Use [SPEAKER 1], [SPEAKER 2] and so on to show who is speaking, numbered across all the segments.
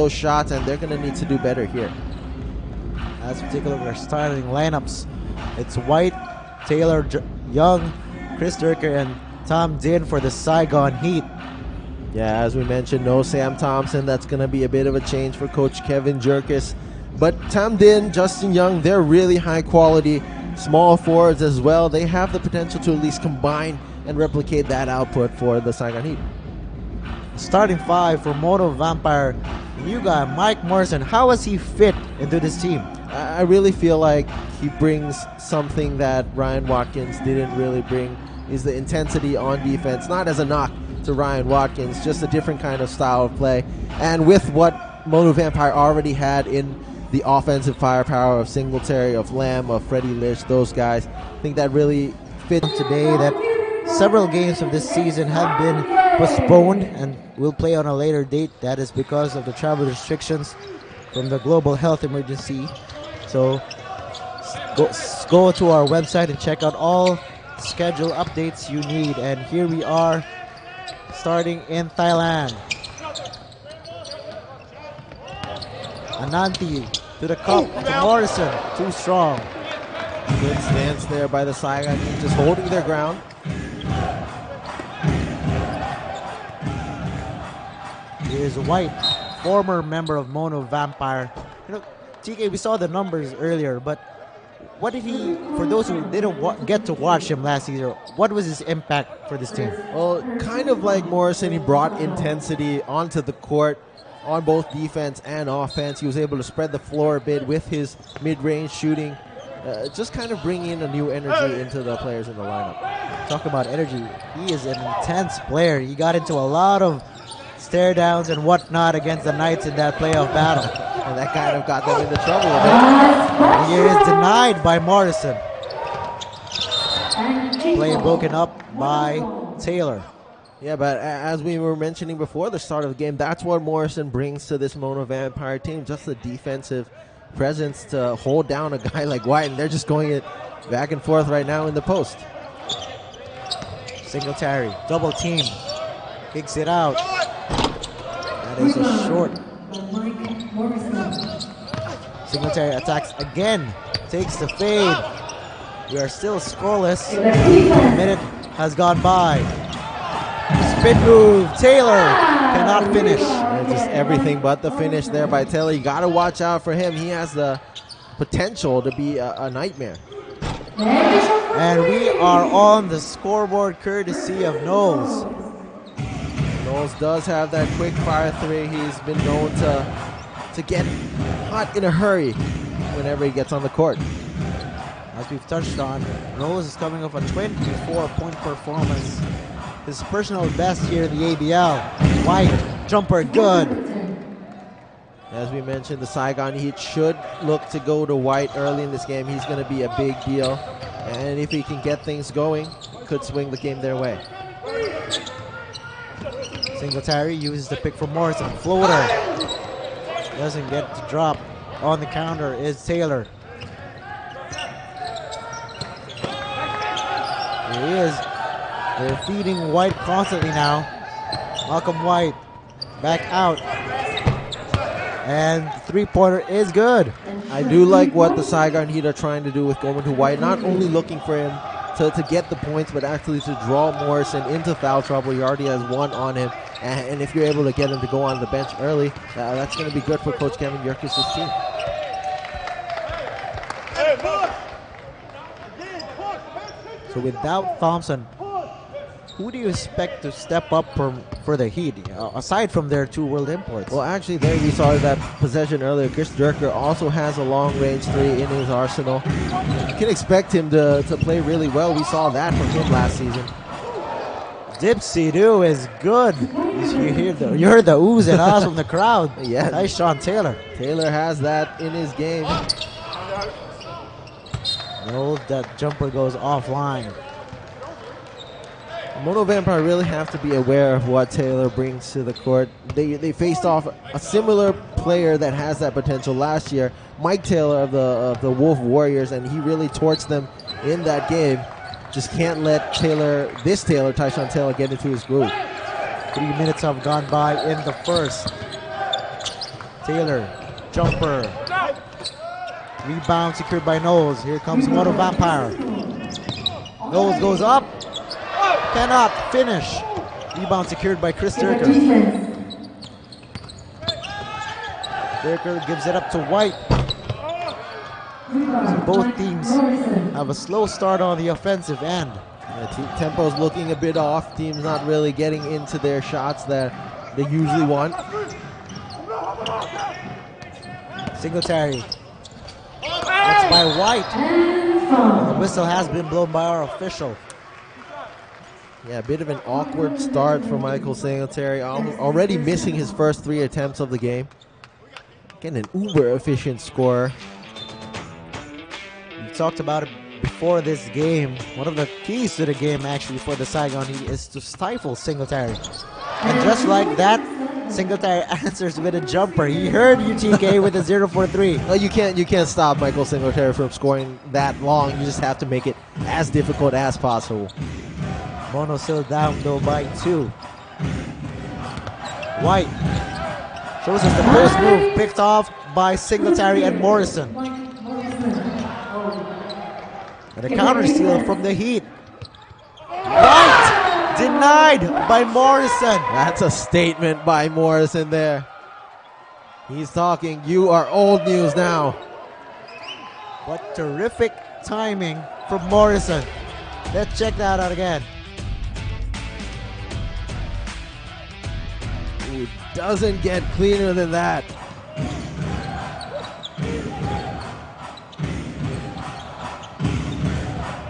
[SPEAKER 1] those shots, and they're going to need to do better here.
[SPEAKER 2] As we take a look at our starting lineups, it's White, Taylor, Young, Chris Durker, and Tom Din for the Saigon Heat.
[SPEAKER 1] Yeah, as we mentioned, no Sam Thompson. That's going to be a bit of a change for Coach Kevin Jerkis. But Tom Din, Justin Young, they're really high quality small forwards as well. They have the potential to at least combine and replicate that output for the Saigon Heat.
[SPEAKER 2] Starting five for Mono Vampire, new guy Mike Morrison. How has he fit into this team?
[SPEAKER 1] I really feel like he brings something that Ryan Watkins didn't really bring, is the intensity on defense. Not as a knock to Ryan Watkins, just a different kind of style of play. And with what Mono Vampire already had in the offensive firepower of Singletary, of Lamb, of Freddie Lish, those guys, I think that really fit
[SPEAKER 2] today that several games of this season have been postponed and will play on a later date. That is because of the travel restrictions from the global health emergency. So go to our website and check out all schedule updates you need. And here we are starting in Thailand. Ananti to the cup to Morrison, too strong.
[SPEAKER 1] Good stance there by the Saigon Heat, just holding their ground.
[SPEAKER 2] Here's White, former member of Mono Vampire. You know, TK, we saw the numbers earlier, but what did he, for those who didn't get to watch him last season, what was his impact for this team?
[SPEAKER 1] Well, kind of like Morrison, he brought intensity onto the court on both defense and offense. He was able to spread the floor a bit with his mid-range shooting, just kind of bring in a new energy into the players in the lineup.
[SPEAKER 2] Talk about energy. He is an intense player. He got into a lot of stare downs and whatnot against the Knights in that playoff battle.
[SPEAKER 1] And that kind of got them into trouble a bit.
[SPEAKER 2] And here is denied by Morrison. Play broken up by Taylor.
[SPEAKER 1] Yeah, but as we were mentioning before the start of the game, that's what Morrison brings to this Mono Vampire team, just the defensive presence to hold down a guy like White, and they're just going it back and forth right now in the post.
[SPEAKER 2] Singletary, double team, kicks it out. That is a short. Singletary attacks again, takes the fade. We are still scoreless. A minute has gone by. Spin move, Taylor cannot finish.
[SPEAKER 1] Just everything but the finish there by Taylor. You got to watch out for him. He has the potential to be a nightmare.
[SPEAKER 2] And we are on the scoreboard courtesy of Knowles.
[SPEAKER 1] Knowles does have that quick fire three. He's been known to get hot in a hurry whenever he gets on the court.
[SPEAKER 2] As we've touched on, Knowles is coming off a 24-point performance. His personal best here in the ABL. White, jumper, good.
[SPEAKER 1] As we mentioned, the Saigon Heat should look to go to White early in this game. He's going to be a big deal. And if he can get things going, could swing the game their way.
[SPEAKER 2] Singletary uses the pick from Morrison. Floater. Doesn't get to drop. On the counter is Taylor. Here he is. They're feeding White constantly now. Malcolm White back out. And three-pointer is good.
[SPEAKER 1] I do like what the Saigon Heat are trying to do with going to White. Not only looking for him to get the points, but actually to draw Morrison into foul trouble. He already has one on him. And if you're able to get him to go on the bench early, that's going to be good for Coach Kevin Yerkes' team.
[SPEAKER 2] So without Thompson, who do you expect to step up for the Heat, aside from their two world imports?
[SPEAKER 1] Well, actually, there we saw that possession earlier. Chris Durker also has a long-range three in his arsenal. You can expect him to play really well. We saw that from him last season.
[SPEAKER 2] Dipsy Doo is good. You heard the oohs and ahs from the crowd.
[SPEAKER 1] Yeah.
[SPEAKER 2] Nice Sean Taylor.
[SPEAKER 1] Taylor has that in his game.
[SPEAKER 2] No, that jumper goes offline.
[SPEAKER 1] Mono Vampire really have to be aware of what Taylor brings to the court. They faced off a similar player that has that potential last year, Mike Taylor of the Wolf Warriors, and he really torched them in that game. Just can't let Tyshawn Taylor, get into his groove.
[SPEAKER 2] 3 minutes have gone by in the first. Taylor, jumper. Rebound secured by Knowles. Here comes Moto Vampire. Knowles goes up. Cannot finish. Rebound secured by Chris Durker. Durker gives it up to White. So both teams have a slow start on the offensive end.
[SPEAKER 1] Yeah, tempo's looking a bit off. Team's not really getting into their shots that they usually want.
[SPEAKER 2] Singletary. That's by White. And the whistle has been blown by our official.
[SPEAKER 1] Yeah, a bit of an awkward start for Michael Singletary. Already missing his first 3 attempts of the game. Getting an uber efficient scorer.
[SPEAKER 2] We talked about it before this game. One of the keys to the game actually for the Saigon Heat is to stifle Singletary. And just like that, Singletary answers with a jumper. He heard UTK with a 0-for-3.
[SPEAKER 1] No, you can't stop Michael Singletary from scoring that long. You just have to make it as difficult as possible.
[SPEAKER 2] Mono still down though by 2. White shows us the first move, picked off by Singletary and Morrison. And a counter steal from the Heat. White denied by Morrison.
[SPEAKER 1] That's a statement by Morrison there. He's talking, you are old news now.
[SPEAKER 2] What terrific timing from Morrison. Let's check that out again.
[SPEAKER 1] Ooh, doesn't get cleaner than that.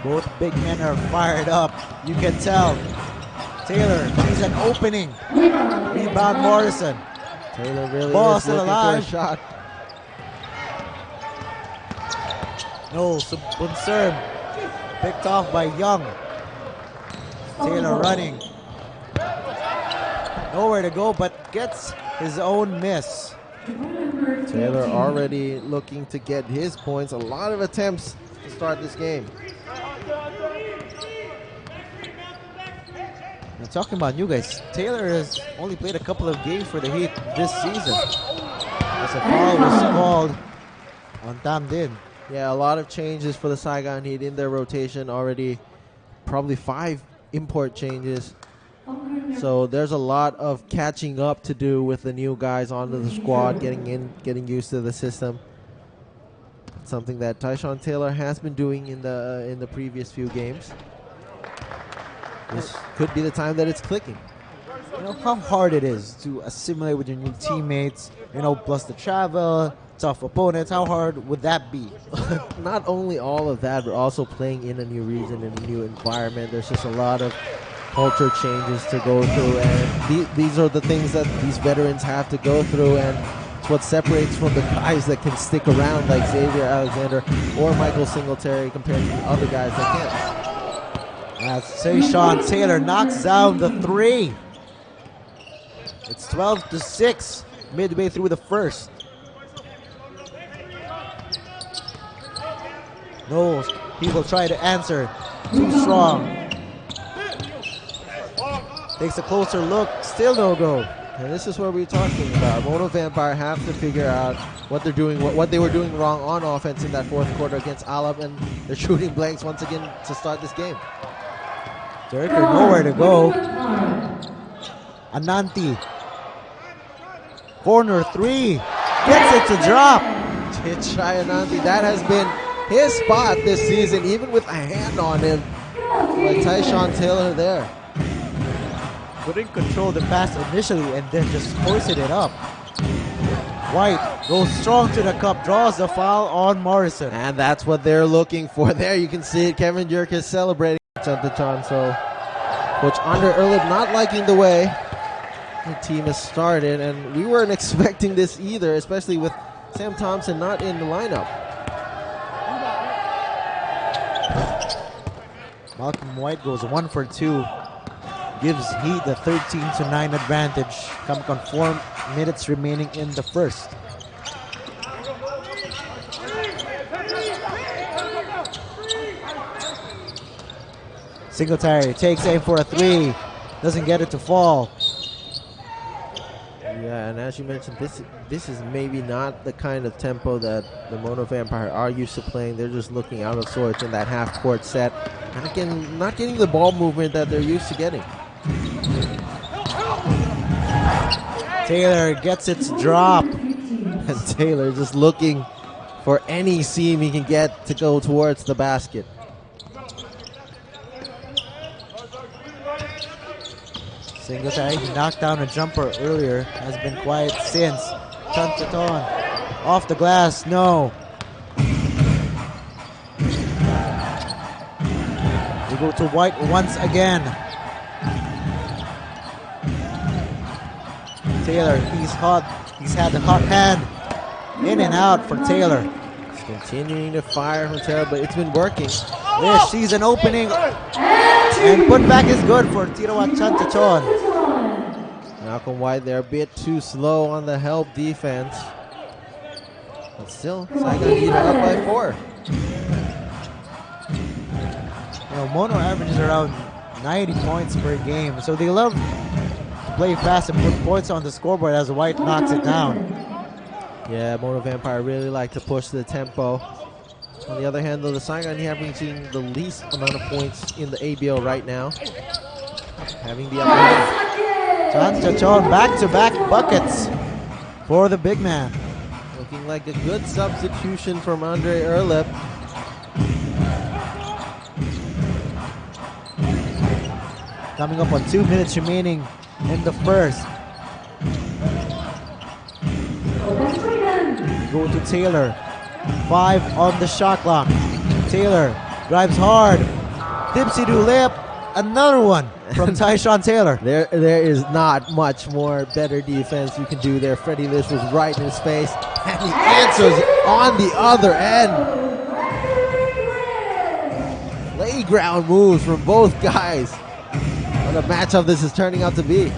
[SPEAKER 2] Both big men are fired up. You can tell. Taylor sees an opening. Rebound Morrison.
[SPEAKER 1] Taylor really
[SPEAKER 2] Ball
[SPEAKER 1] is
[SPEAKER 2] still
[SPEAKER 1] looking
[SPEAKER 2] alive.
[SPEAKER 1] for a shot.
[SPEAKER 2] Knowles, Bunserm. Picked off by Young. Taylor running. Nowhere to go, but gets his own miss.
[SPEAKER 1] Taylor already looking to get his points. A lot of attempts to start this game.
[SPEAKER 2] Now, talking about you guys, Taylor has only played a couple of games for the Heat this season. As a foul was called on Tam Din.
[SPEAKER 1] Yeah, a lot of changes for the Saigon Heat in their rotation already. Probably 5 import changes. So there's a lot of catching up to do with the new guys onto the squad, getting in, getting used to the system. Something that Tyshawn Taylor has been doing in the previous few games. This could be the time that it's clicking.
[SPEAKER 2] You know how hard it is to assimilate with your new teammates, you know, plus the travel, tough opponents. How hard would that be?
[SPEAKER 1] Not only all of that, but also playing in a new region, in a new environment. There's just a lot of culture changes to go through, and these are the things that these veterans have to go through, and it's what separates from the guys that can stick around like Xavier Alexander or Michael Singletary compared to the other guys that can't.
[SPEAKER 2] As Tyshawn Taylor knocks down the 3. It's 12-6 midway through the first. Knowles, people try to answer. Too strong. Takes a closer look, still no go.
[SPEAKER 1] And this is what we're talking about. Mono Vampire have to figure out what they're doing, what they were doing wrong on offense in that fourth quarter against Alab, and they're shooting blanks once again to start this game.
[SPEAKER 2] Durker nowhere to go. Ananti. Corner 3. Gets it to drop.
[SPEAKER 1] Chitchai Ananti, that has been his spot this season, even with a hand on him. By Tyshawn Taylor there.
[SPEAKER 2] Couldn't control the pass initially and then just hoisted it up. White goes strong to the cup, draws the foul on Morrison.
[SPEAKER 1] And that's what they're looking for there. You can see it. Kevin Jerk is celebrating at the time. So Coach Andre Erlib not liking the way the team has started. And we weren't expecting this either, especially with Sam Thompson not in the lineup.
[SPEAKER 2] Malcolm White goes 1 for 2. Gives Heat the 13-9 advantage. Come on 4 minutes remaining in the first. Singletary takes aim for a 3. Doesn't get it to fall.
[SPEAKER 1] Yeah, And as you mentioned, this is maybe not the kind of tempo that the Mono Vampire are used to playing. They're just looking out of sorts in that half-court set. Not getting the ball movement that they're used to getting.
[SPEAKER 2] Taylor gets its drop.
[SPEAKER 1] And Taylor just looking for any seam he can get to go towards the basket.
[SPEAKER 2] Singletary knocked down a jumper earlier, has been quiet since. Chantaton off the glass, no. We go to White once again. Taylor, he's hot. He's had the hot hand. In and out for Taylor.
[SPEAKER 1] He's continuing to fire from Taylor, but it's been working.
[SPEAKER 2] There sees an opening. And put back is good for Tirawa Chantaton.
[SPEAKER 1] Malcolm White, they're a bit too slow on the help defense. But still, Saigon either up by 4.
[SPEAKER 2] You know, Mono averages around 90 points per game, so they love to play fast and put points on the scoreboard as White knocks it down.
[SPEAKER 1] Yeah, Mono Vampire really like to push the tempo. On the other hand, though, the Saigon averaging the least amount of points in the ABL right now, having the upper hand.
[SPEAKER 2] Chantaton back-to-back buckets for the big man.
[SPEAKER 1] Looking like a good substitution from Andre Erlep.
[SPEAKER 2] Coming up on 2 minutes remaining in the first. Go to Taylor. 5 on the shot clock. Taylor drives hard. Dipsy-do layup. Another one from Tyshawn Taylor.
[SPEAKER 1] There is not much more better defense you can do there. Freddie Lish was right in his face, and he answers on the other end. Playground moves from both guys. What a matchup this is turning out to be.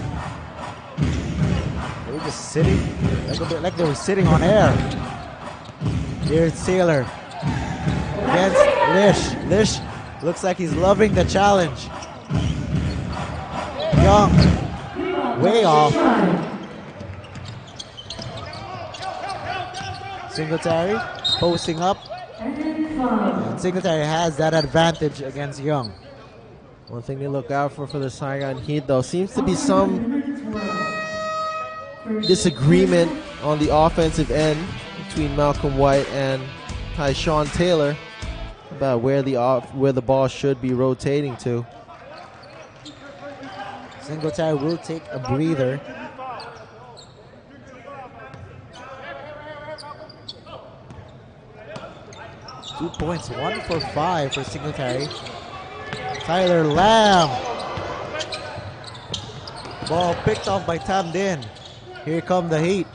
[SPEAKER 2] They were just sitting, like they were sitting on air. Here's Taylor against Lish. Lish looks like he's loving the challenge. Young, way off. Singletary posting up. And Singletary has that advantage against Young.
[SPEAKER 1] One thing to look out for the Saigon Heat, though, seems to be some disagreement on the offensive end between Malcolm White and Tyshawn Taylor about where the ball should be rotating to.
[SPEAKER 2] Singletary will take a breather. Two points, 1 for 5 for Singletary. Tyler Lamb. Ball picked off by Tamdin. Here come the Heat.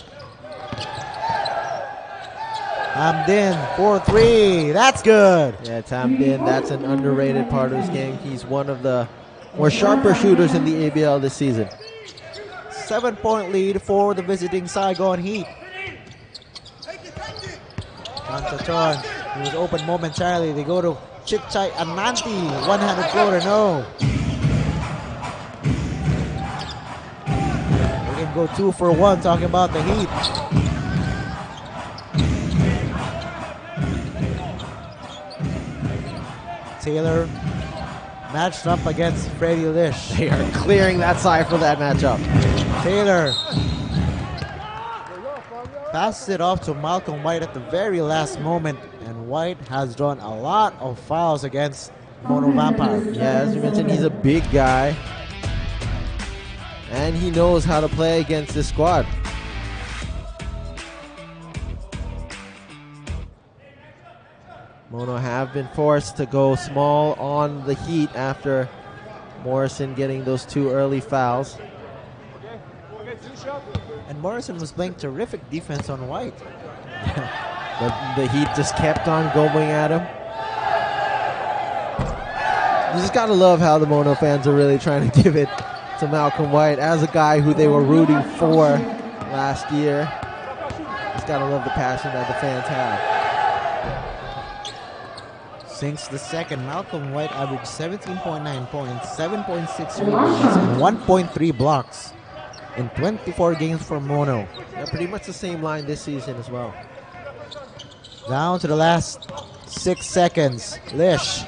[SPEAKER 2] Tamdin, 4-3. That's good.
[SPEAKER 1] Yeah, Tamdin, that's an underrated part of his game. He's one of the more sharper shooters in the ABL this season.
[SPEAKER 2] 7-point lead for the visiting Saigon Heat. Chantaton, he was open momentarily. They go to Chikchai Ananti. One-handed floater, no. They can go 2 for 1, talking about the Heat. Taylor matched up against Freddie Lish.
[SPEAKER 1] They are clearing that side for that matchup.
[SPEAKER 2] Taylor passes it off to Malcolm White at the very last moment, and White has drawn a lot of fouls against Mono Vampire.
[SPEAKER 1] Yeah, as you mentioned, he's a big guy, and he knows how to play against this squad. Mono have been forced to go small on the Heat after Morrison getting those 2 early fouls.
[SPEAKER 2] And Morrison was playing terrific defense on White.
[SPEAKER 1] But the Heat just kept on going at him. You just gotta love how the Mono fans are really trying to give it to Malcolm White as a guy who they were rooting for last year. Just gotta love the passion that the fans have.
[SPEAKER 2] Since the second, Malcolm White averaged 17.9 points, 7.6 rebounds, and 1.3 blocks in 24 games for Mono.
[SPEAKER 1] Yeah, pretty much the same line this season as well.
[SPEAKER 2] Down to the last 6 seconds. Lish.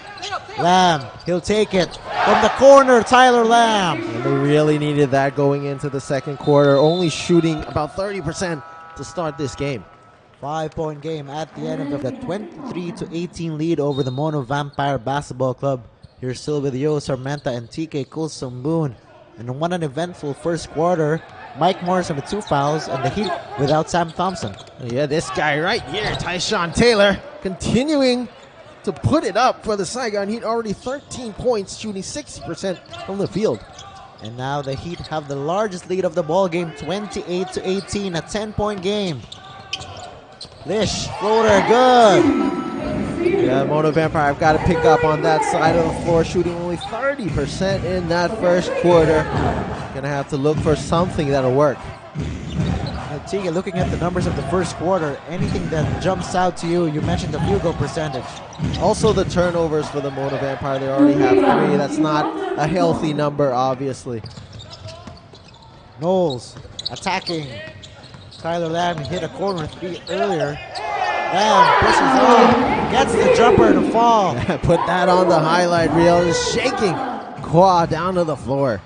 [SPEAKER 2] Lamb. He'll take it. From the corner, Tyler Lamb.
[SPEAKER 1] And they really needed that going into the second quarter. Only shooting about 30% to start this game.
[SPEAKER 2] 5-point game at the end of the 23-18 lead over the Mono Vampire Basketball Club. Here's still with Yo Sarmenta and TK Kulsumboon. And what an eventful first quarter. Mike Morrison with 2 fouls and the Heat without Sam Thompson.
[SPEAKER 1] Yeah, this guy right here, Tyshawn Taylor, continuing to put it up for the Saigon Heat. Already 13 points, shooting 60% from the field.
[SPEAKER 2] And now the Heat have the largest lead of the ball game, 28-18, a 10-point game. Lish, floater, good.
[SPEAKER 1] Yeah, Mono Vampire, I've got to pick up on that side of the floor, shooting only 30% in that first quarter. Gonna have to look for something that'll work.
[SPEAKER 2] Tiggy, looking at the numbers of the first quarter, anything that jumps out to you? You mentioned the field goal percentage.
[SPEAKER 1] Also the turnovers for the Mono Vampire. They already have 3. That's not a healthy number, obviously.
[SPEAKER 2] Knowles attacking. Tyler Lamb hit a corner 3 earlier. Lamb pushes on, gets the jumper to fall.
[SPEAKER 1] Put that on the highlight reel. Just shaking Kwa down to the floor.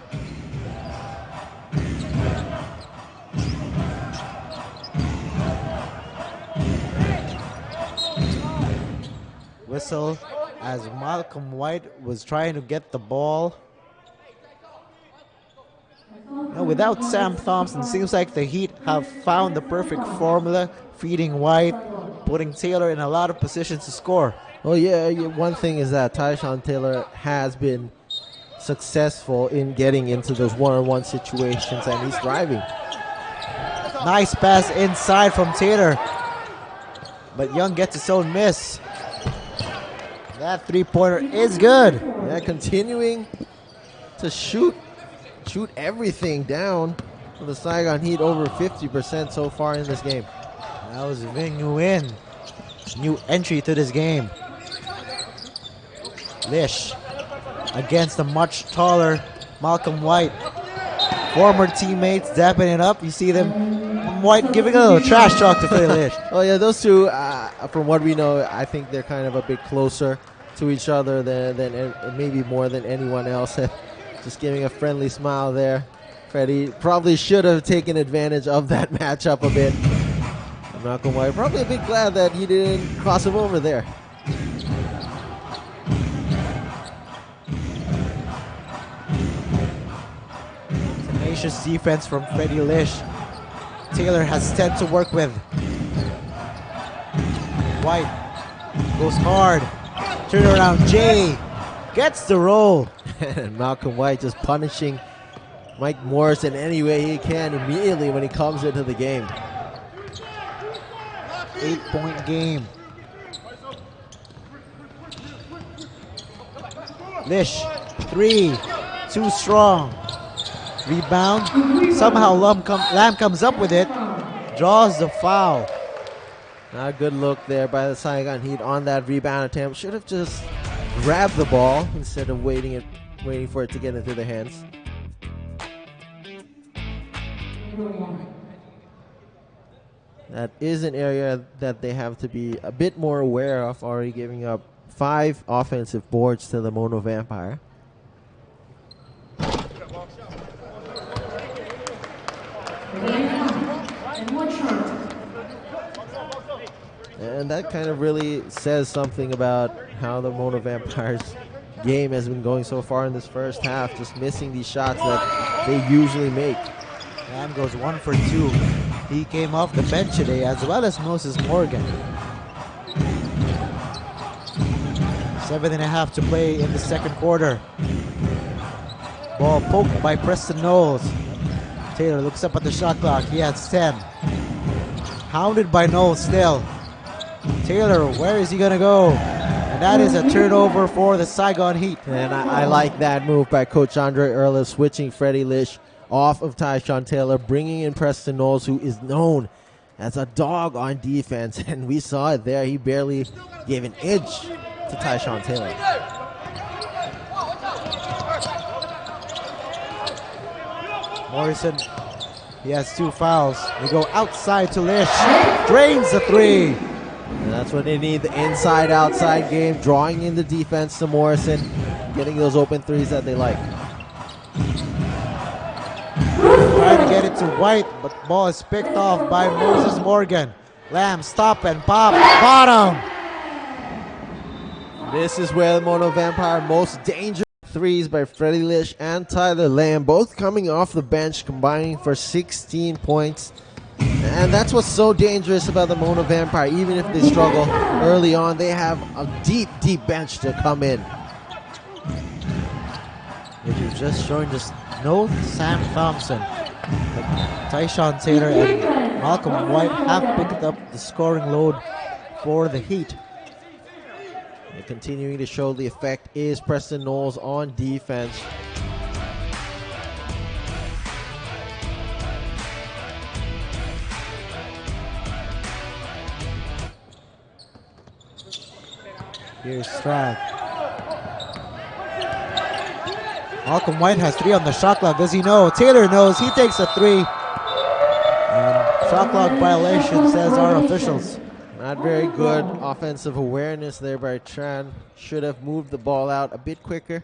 [SPEAKER 2] Whistle as Malcolm White was trying to get the ball. Now, without Sam Thompson, seems like the Heat have found the perfect formula, feeding White, putting Taylor in a lot of positions to score.
[SPEAKER 1] Well, yeah, one thing is that Tyshawn Taylor has been successful in getting into those one-on-one situations, and he's thriving.
[SPEAKER 2] Nice pass inside from Taylor, but Young gets his own miss. That 3-pointer is good.
[SPEAKER 1] Yeah, continuing to shoot everything down for the Saigon Heat, over 50% so far in this game.
[SPEAKER 2] That was Ving Nguyen, new entry to this game. Lish against the much taller Malcolm White. Former teammates dapping it up. You see them, White giving a little trash talk to Philly Lish.
[SPEAKER 1] Oh yeah, those two, from what we know, I think they're kind of a bit closer to each other than maybe more than anyone else. Just giving a friendly smile there. Freddie probably should have taken advantage of that matchup a bit. And Malcolm White probably a bit glad that he didn't cross him over there.
[SPEAKER 2] Tenacious defense from Freddie Lish. Taylor has 10 to work with. White goes hard. Turn around, Jay gets the roll.
[SPEAKER 1] And Malcolm White just punishing Mike Morrison any way he can immediately when he comes into the game.
[SPEAKER 2] 8-point game. Lish, 3, too strong. Rebound. Somehow Lamb comes up with it. Draws the foul.
[SPEAKER 1] Not a good look there by the Saigon Heat on that rebound attempt. Should have just grabbed the ball instead of waiting for it to get into their hands. That is an area that they have to be a bit more aware of, already giving up 5 offensive boards to the Mono Vampire. And that kind of really says something about how the Mono Vampires game has been going so far in this first half, just missing these shots that they usually make.
[SPEAKER 2] Lamb goes 1 for 2. He came off the bench today, as well as Moses Morgan. 7.5 to play in the second quarter. Ball poked by Preston Knowles. Taylor looks up at the shot clock. He has 10. Hounded by Knowles still. Taylor, where is he going to go? And that is a turnover for the Saigon Heat.
[SPEAKER 1] And I like that move by Coach Andre Erla, switching Freddie Lish off of Tyshawn Taylor, bringing in Preston Knowles, who is known as a dog on defense. And we saw it there. He barely gave an inch to Tyshawn Taylor.
[SPEAKER 2] Morrison He has 2 fouls. They go outside to Lish. Drains the 3.
[SPEAKER 1] And that's what they need, the inside-outside game, drawing in the defense to Morrison, getting those open threes that they like.
[SPEAKER 2] Trying to get it to White, but ball is picked off by Moses Morgan. Lamb stop and pop. Bottom.
[SPEAKER 1] This is where the Mono Vampire most dangerous threes by Freddie Lish and Tyler Lamb, both coming off the bench, combining for 16 points. And that's what's so dangerous about the Mono Vampire. Even if they struggle early on, they have a deep, deep bench to come in.
[SPEAKER 2] Which is just showing just no Sam Thompson. Tyshawn Taylor and Malcolm White have picked up the scoring load for the Heat.
[SPEAKER 1] And continuing to show the effect is Preston Knowles on defense.
[SPEAKER 2] Here's Strad. Malcolm White has 3 on the shot clock. Does he know? Taylor knows. He takes a 3. And shot clock violation, says our officials.
[SPEAKER 1] Not very good offensive awareness there by Tran. Should have moved the ball out a bit quicker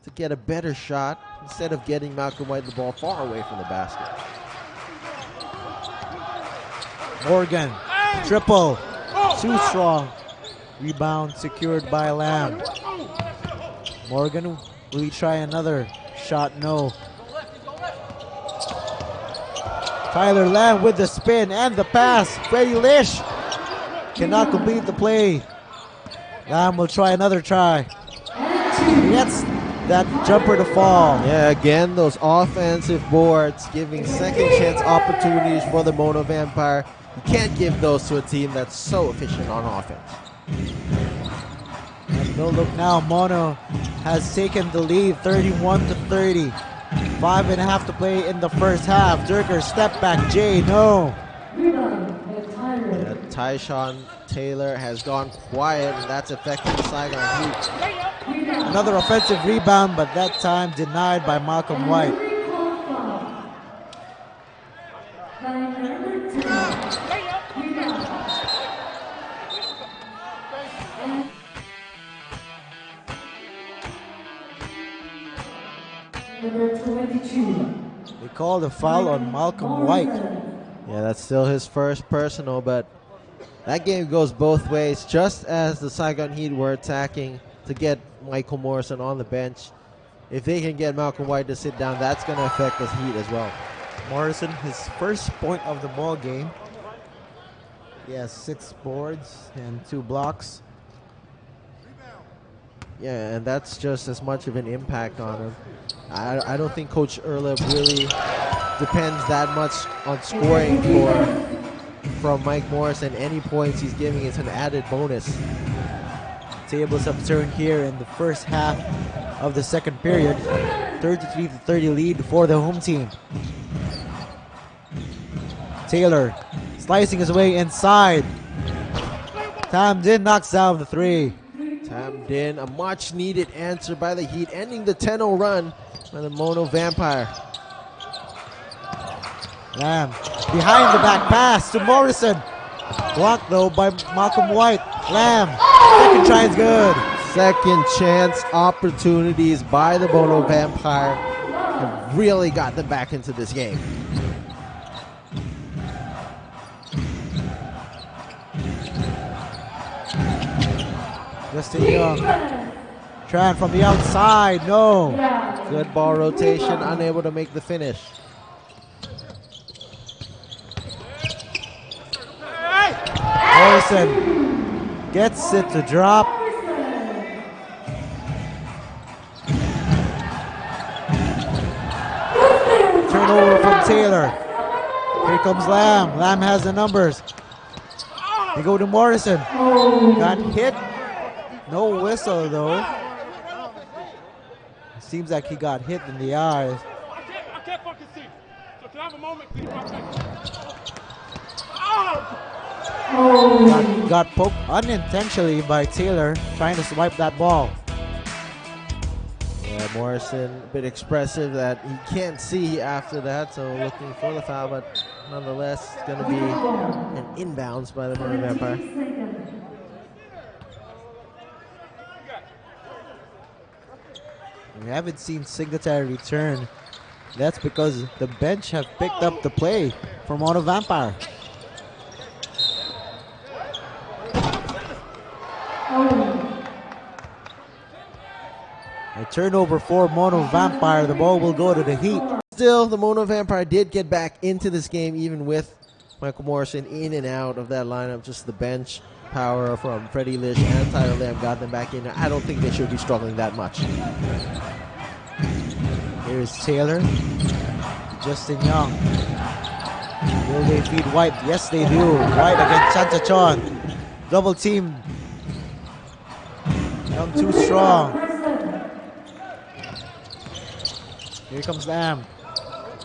[SPEAKER 1] to get a better shot instead of getting Malcolm White the ball far away from the basket.
[SPEAKER 2] Morgan, triple, too strong. Rebound secured by Lamb. Morgan, will he try another shot? No. Tyler Lamb with the spin and the pass. Freddie Lish cannot complete the play. Lamb will try another try. He gets that jumper to fall.
[SPEAKER 1] Yeah, again, those offensive boards giving second chance opportunities for the Mono Vampire. You can't give those to a team that's so efficient on offense.
[SPEAKER 2] And no look now, Mono has taken the lead 31-30. 5.5 to play in the first half. Durker step back, Jay, no.
[SPEAKER 1] Yeah, Tyshawn Taylor has gone quiet, and that's affecting the Saigon Heat.
[SPEAKER 2] Another offensive rebound, but that time denied by Malcolm White.
[SPEAKER 3] Number 22.
[SPEAKER 2] They called a foul on Malcolm White.
[SPEAKER 1] Yeah, that's still his first personal, but that game goes both ways. Just as the Saigon Heat were attacking to get Michael Morrison on the bench, if they can get Malcolm White to sit down, that's going to affect the Heat as well.
[SPEAKER 2] Morrison, his first point of the ball game. He has 6 boards and 2 blocks.
[SPEAKER 1] Yeah, and that's just as much of an impact on him. I don't think Coach Erleb really depends that much on scoring from Mike Morrison. Any points he's giving is an added bonus.
[SPEAKER 2] Tables have turned here in the first half of the second period. 33-30 lead for the home team. Taylor slicing his way inside. Tam Din knocks down the 3.
[SPEAKER 1] Tam Din, a much needed answer by the Heat, ending the 10-0 run by the Mono Vampire.
[SPEAKER 2] Lamb behind the back pass to Morrison. Blocked though by Malcolm White. Lamb, second try is good.
[SPEAKER 1] Second chance opportunities by the Mono Vampire have really got them back into this game.
[SPEAKER 2] Justin Young. Tran from the outside, no.
[SPEAKER 1] Good ball rotation, unable to make the finish.
[SPEAKER 2] Morrison gets it to drop. Turnover from Taylor. Here comes Lamb. Lamb has the numbers. They go to Morrison. Got hit. No whistle though. Seems like he got hit in the eyes.
[SPEAKER 4] I can't fucking see. So can I have a moment?
[SPEAKER 2] Got poked unintentionally by Taylor trying to swipe that ball.
[SPEAKER 1] Yeah, Morrison a bit expressive that he can't see after that, so looking for the foul, but nonetheless, it's going to be an inbounds by the Mono Vampire.
[SPEAKER 2] We haven't seen Singletary return. That's because the bench have picked up the play for Mono Vampire. A turnover for Mono Vampire. The ball will go to the Heat.
[SPEAKER 1] Still, the Mono Vampire did get back into this game, even with Michael Morrison in and out of that lineup. Just the bench power from Freddie Lish and Tyler Lamb got them back in. I don't think they should be struggling that much.
[SPEAKER 2] Here's Taylor. Justin Young. Will they feed White? Yes, they do. White against Chantachon. Double team. Young too strong. Here comes Lamb.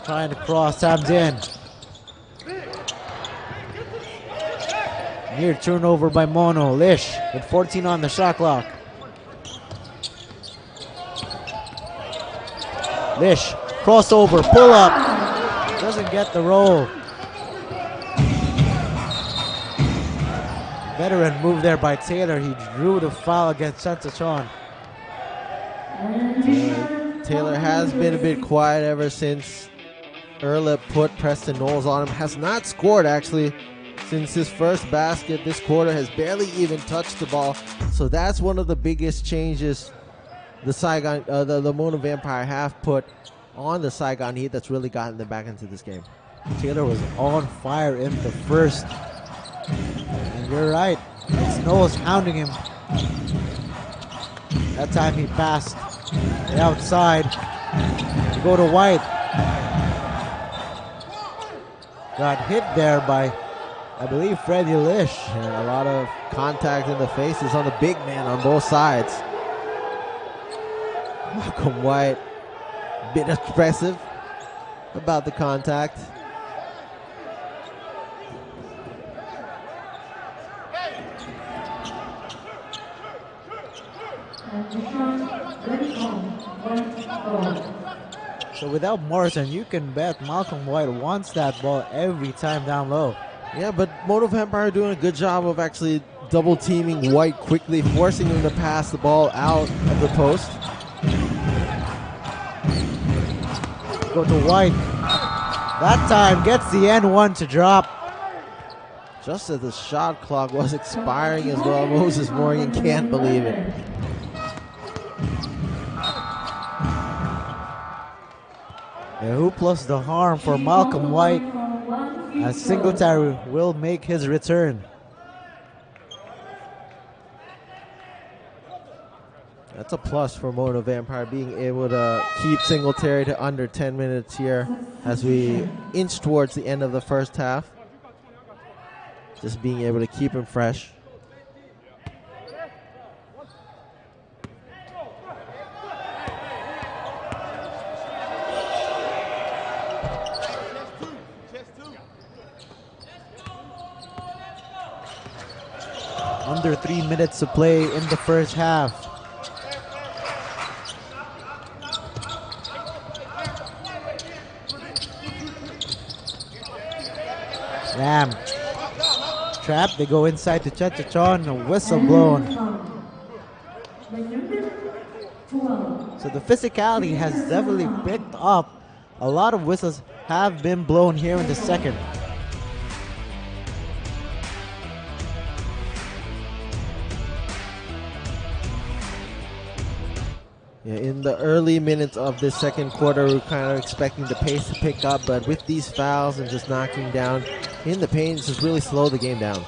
[SPEAKER 2] Trying to cross. Sam's in. Near turnover by Mono. Lish with 14 on the shot clock. Lish, crossover, pull up. Doesn't get the roll. Veteran move there by Taylor. He drew the foul against Chantachon.
[SPEAKER 1] Taylor has been a bit quiet ever since Erla put Preston Knowles on him. Has not scored actually since his first basket this quarter. Has barely even touched the ball. So that's one of the biggest changes the Saigon, the Mono Vampire have put on the Saigon Heat that's really gotten them back into this game.
[SPEAKER 2] Taylor was on fire in the first. And you're right. It's Knowles hounding him. That time he passed the outside to go to White. Got hit there by, I believe, Freddie Lish.
[SPEAKER 1] And a lot of contact in the faces on the big man on both sides. Malcolm White, a bit expressive about the contact.
[SPEAKER 2] So without Morrison, you can bet Malcolm White wants that ball every time down low.
[SPEAKER 1] Yeah, but Mono Vampire are doing a good job of actually double teaming White quickly, forcing him to pass the ball out of the post.
[SPEAKER 2] Go to White. That time gets the N1 to drop.
[SPEAKER 1] Just as the shot clock was expiring as well, Moses Morgan can't believe it.
[SPEAKER 2] Yeah, who plus the harm for Malcolm White as Singletary will make his return.
[SPEAKER 1] That's a plus for Mono Vampire, being able to keep Singletary to under 10 minutes here as we inch towards the end of the first half. Just being able to keep him fresh.
[SPEAKER 2] Under 3 minutes to play in the first half. Lamb. Trap, they go inside to Chantachon, a whistle blown. So the physicality has definitely picked up. A lot of whistles have been blown here in the second.
[SPEAKER 1] Yeah, in the early minutes of this second quarter, we're kind of expecting the pace to pick up, but with these fouls and just knocking down in the paint, it's just really slow the game down.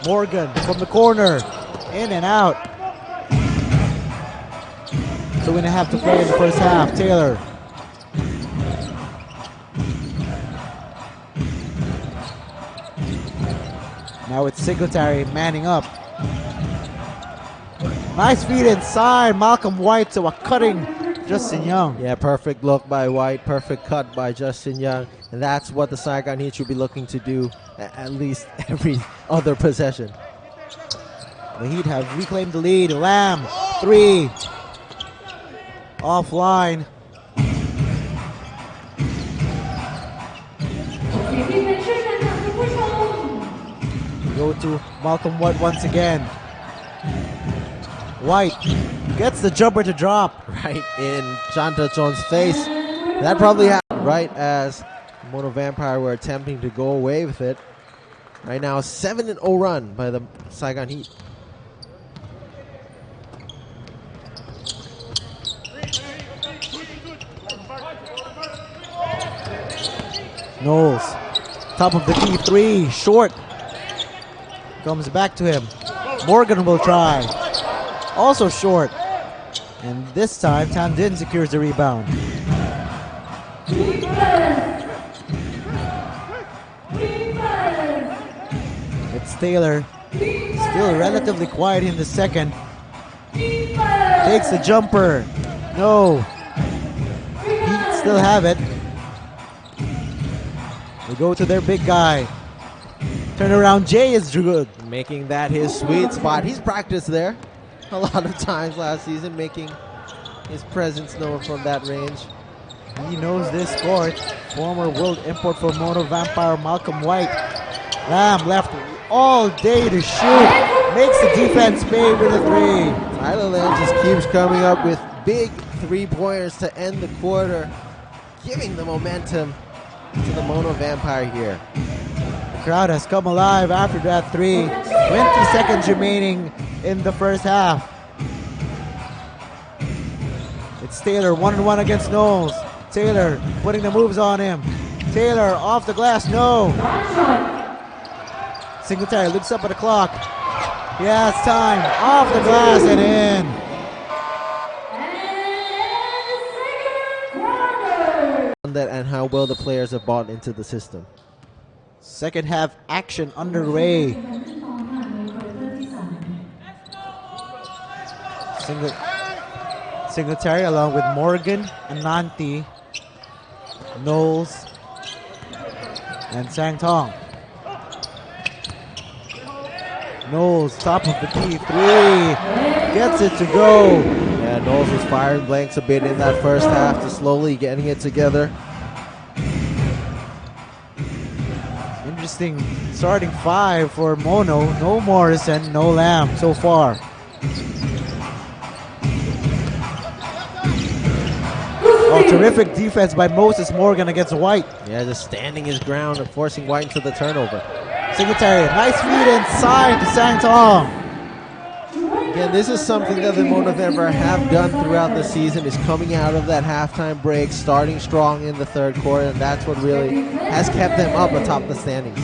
[SPEAKER 2] Morgan from the corner, in and out. 2.5 to play in the first half. Taylor. Now it's Singletary manning up. Nice feed inside. Malcolm White to a cutting Justin Young.
[SPEAKER 1] Yeah, perfect look by White, perfect cut by Justin Young. And that's what the Saigon Heat should be looking to do at least every other possession.
[SPEAKER 2] The Heat have reclaimed the lead. Lamb, 3. Offline. Go to Malcolm White once again. White gets the jumper to drop.
[SPEAKER 1] Right in Chantachon's face. That probably happened right as Mono Vampire were attempting to go away with it. Right now, a 7-0 run by the Saigon Heat.
[SPEAKER 2] Knowles, top of the key, 3, short. Comes back to him. Morgan will try. Also short. And this time, Tandin secures the rebound. It's Taylor. Still relatively quiet in the second. Takes the jumper. No. Heat still have it. They go to their big guy. Turnaround Jay is good.
[SPEAKER 1] Making that his sweet spot. He's practiced there a lot of times last season, making his presence known from that range.
[SPEAKER 2] He knows this court. Former world import for Mono Vampire Malcolm White. Lamb left all day to shoot. Makes the defense pay with a 3.
[SPEAKER 1] Tyler Lamb just keeps coming up with big three-pointers to end the quarter, giving the momentum to the Mono Vampire here.
[SPEAKER 2] The crowd has come alive after that 3. 20 seconds remaining in the first half. It's Taylor, 1-on-1 against Knowles. Taylor putting the moves on him. Taylor off the glass, no. Singletary looks up at the clock. He has time. Off the glass and in.
[SPEAKER 1] And how well the players have bought into the system.
[SPEAKER 2] Second half action underway. Singletary along with Morgan, Ananti, Knowles, and Sang Tong. Knowles, top of the key, 3. Gets it to go.
[SPEAKER 1] Yeah, Knowles was firing blanks a bit in that first half, to slowly getting it together.
[SPEAKER 2] Interesting starting 5 for Mono. No Morrison, no Lamb so far. Oh, terrific defense by Moses Morgan against White.
[SPEAKER 1] Yeah, just standing his ground and forcing White into the turnover.
[SPEAKER 2] Singletary, nice feed inside to Sang Tong.
[SPEAKER 1] Again, this is something that the Mono Vampire have done throughout the season, is coming out of that halftime break, starting strong in the third quarter, and that's what really has kept them up atop the standings.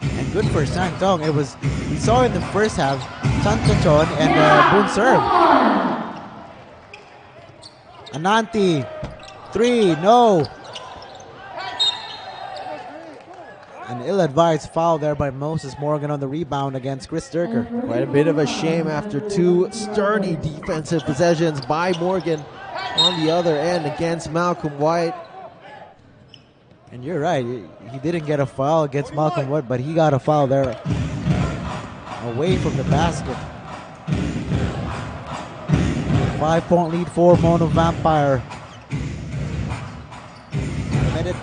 [SPEAKER 2] And good for Sang Tong. It was, we saw in the first half, Chantachon and Boon serve. Ananti, 3, no. An ill-advised foul there by Moses Morgan on the rebound against Chris Durker.
[SPEAKER 1] Quite a bit of a shame after 2 sturdy defensive possessions by Morgan on the other end against Malcolm White.
[SPEAKER 2] And you're right, he didn't get a foul against Malcolm White, but he got a foul there away from the basket. 5-point lead for Mono Vampire. A minute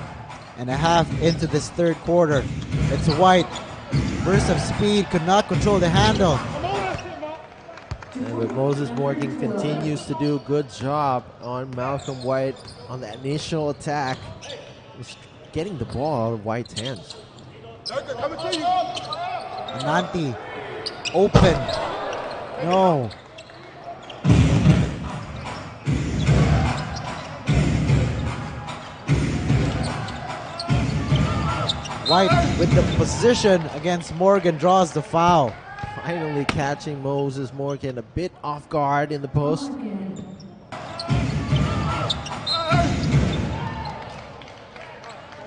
[SPEAKER 2] and a half into this third quarter. It's White. Burst of speed, could not control the handle.
[SPEAKER 1] And with Moses Morgan continues to do a good job on Malcolm White on the initial attack. He's getting the ball out of White's hands.
[SPEAKER 2] Ananti, open. No. White with the position against Morgan draws the foul.
[SPEAKER 1] Finally catching Moses Morgan a bit off guard in the post.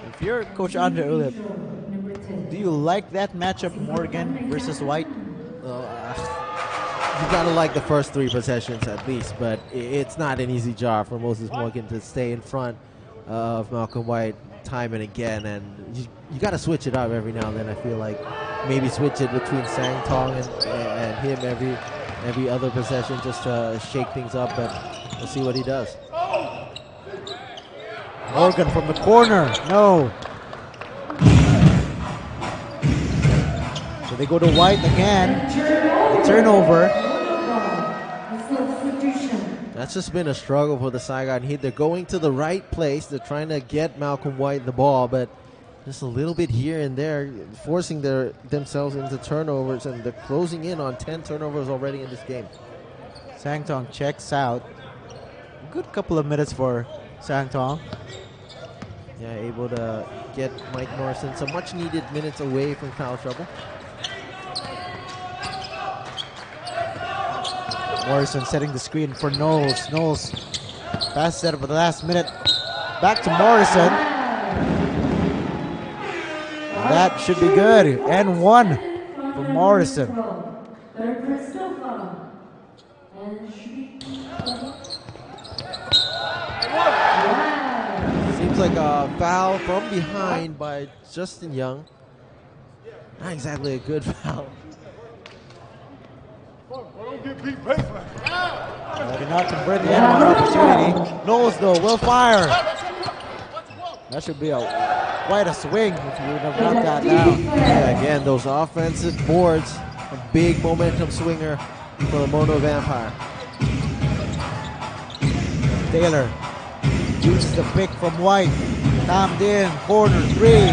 [SPEAKER 2] If you're Coach Andre Ulip, do you like that matchup, Morgan versus White?
[SPEAKER 1] You gotta like the first 3 possessions at least, but it's not an easy job for Moses Morgan to stay in front of Malcolm White time and again, and you got to switch it up every now and then. I feel like maybe switch it between Sang Tong and him every other possession just to shake things up, but We'll see what he does.
[SPEAKER 2] Morgan from the corner. No. So they go to White again. The turnover.
[SPEAKER 1] That's just been a struggle for the Saigon Heat. They're going to the right place. They're trying to get Malcolm White the ball, but just a little bit here and there, forcing themselves into turnovers, and they're closing in on 10 turnovers already in this game.
[SPEAKER 2] Sangtong checks out. Good couple of minutes for Sangtong.
[SPEAKER 1] Yeah, able to get Mike Morrison some much needed minutes away from foul trouble.
[SPEAKER 2] Morrison setting the screen for Knowles. Knowles pass set up at the last minute. Back to Morrison. That should be good. And one for Morrison.
[SPEAKER 1] Seems like a foul from behind by Justin Young. Not exactly a good foul.
[SPEAKER 2] Did not convert the end one opportunity. Knowles though will fire. That should be quite a swing if you would have knocked that down.
[SPEAKER 1] Yeah, again, those offensive boards, a big momentum swinger for the Mono Vampire.
[SPEAKER 2] Taylor uses the pick from White. Timed in, corner three.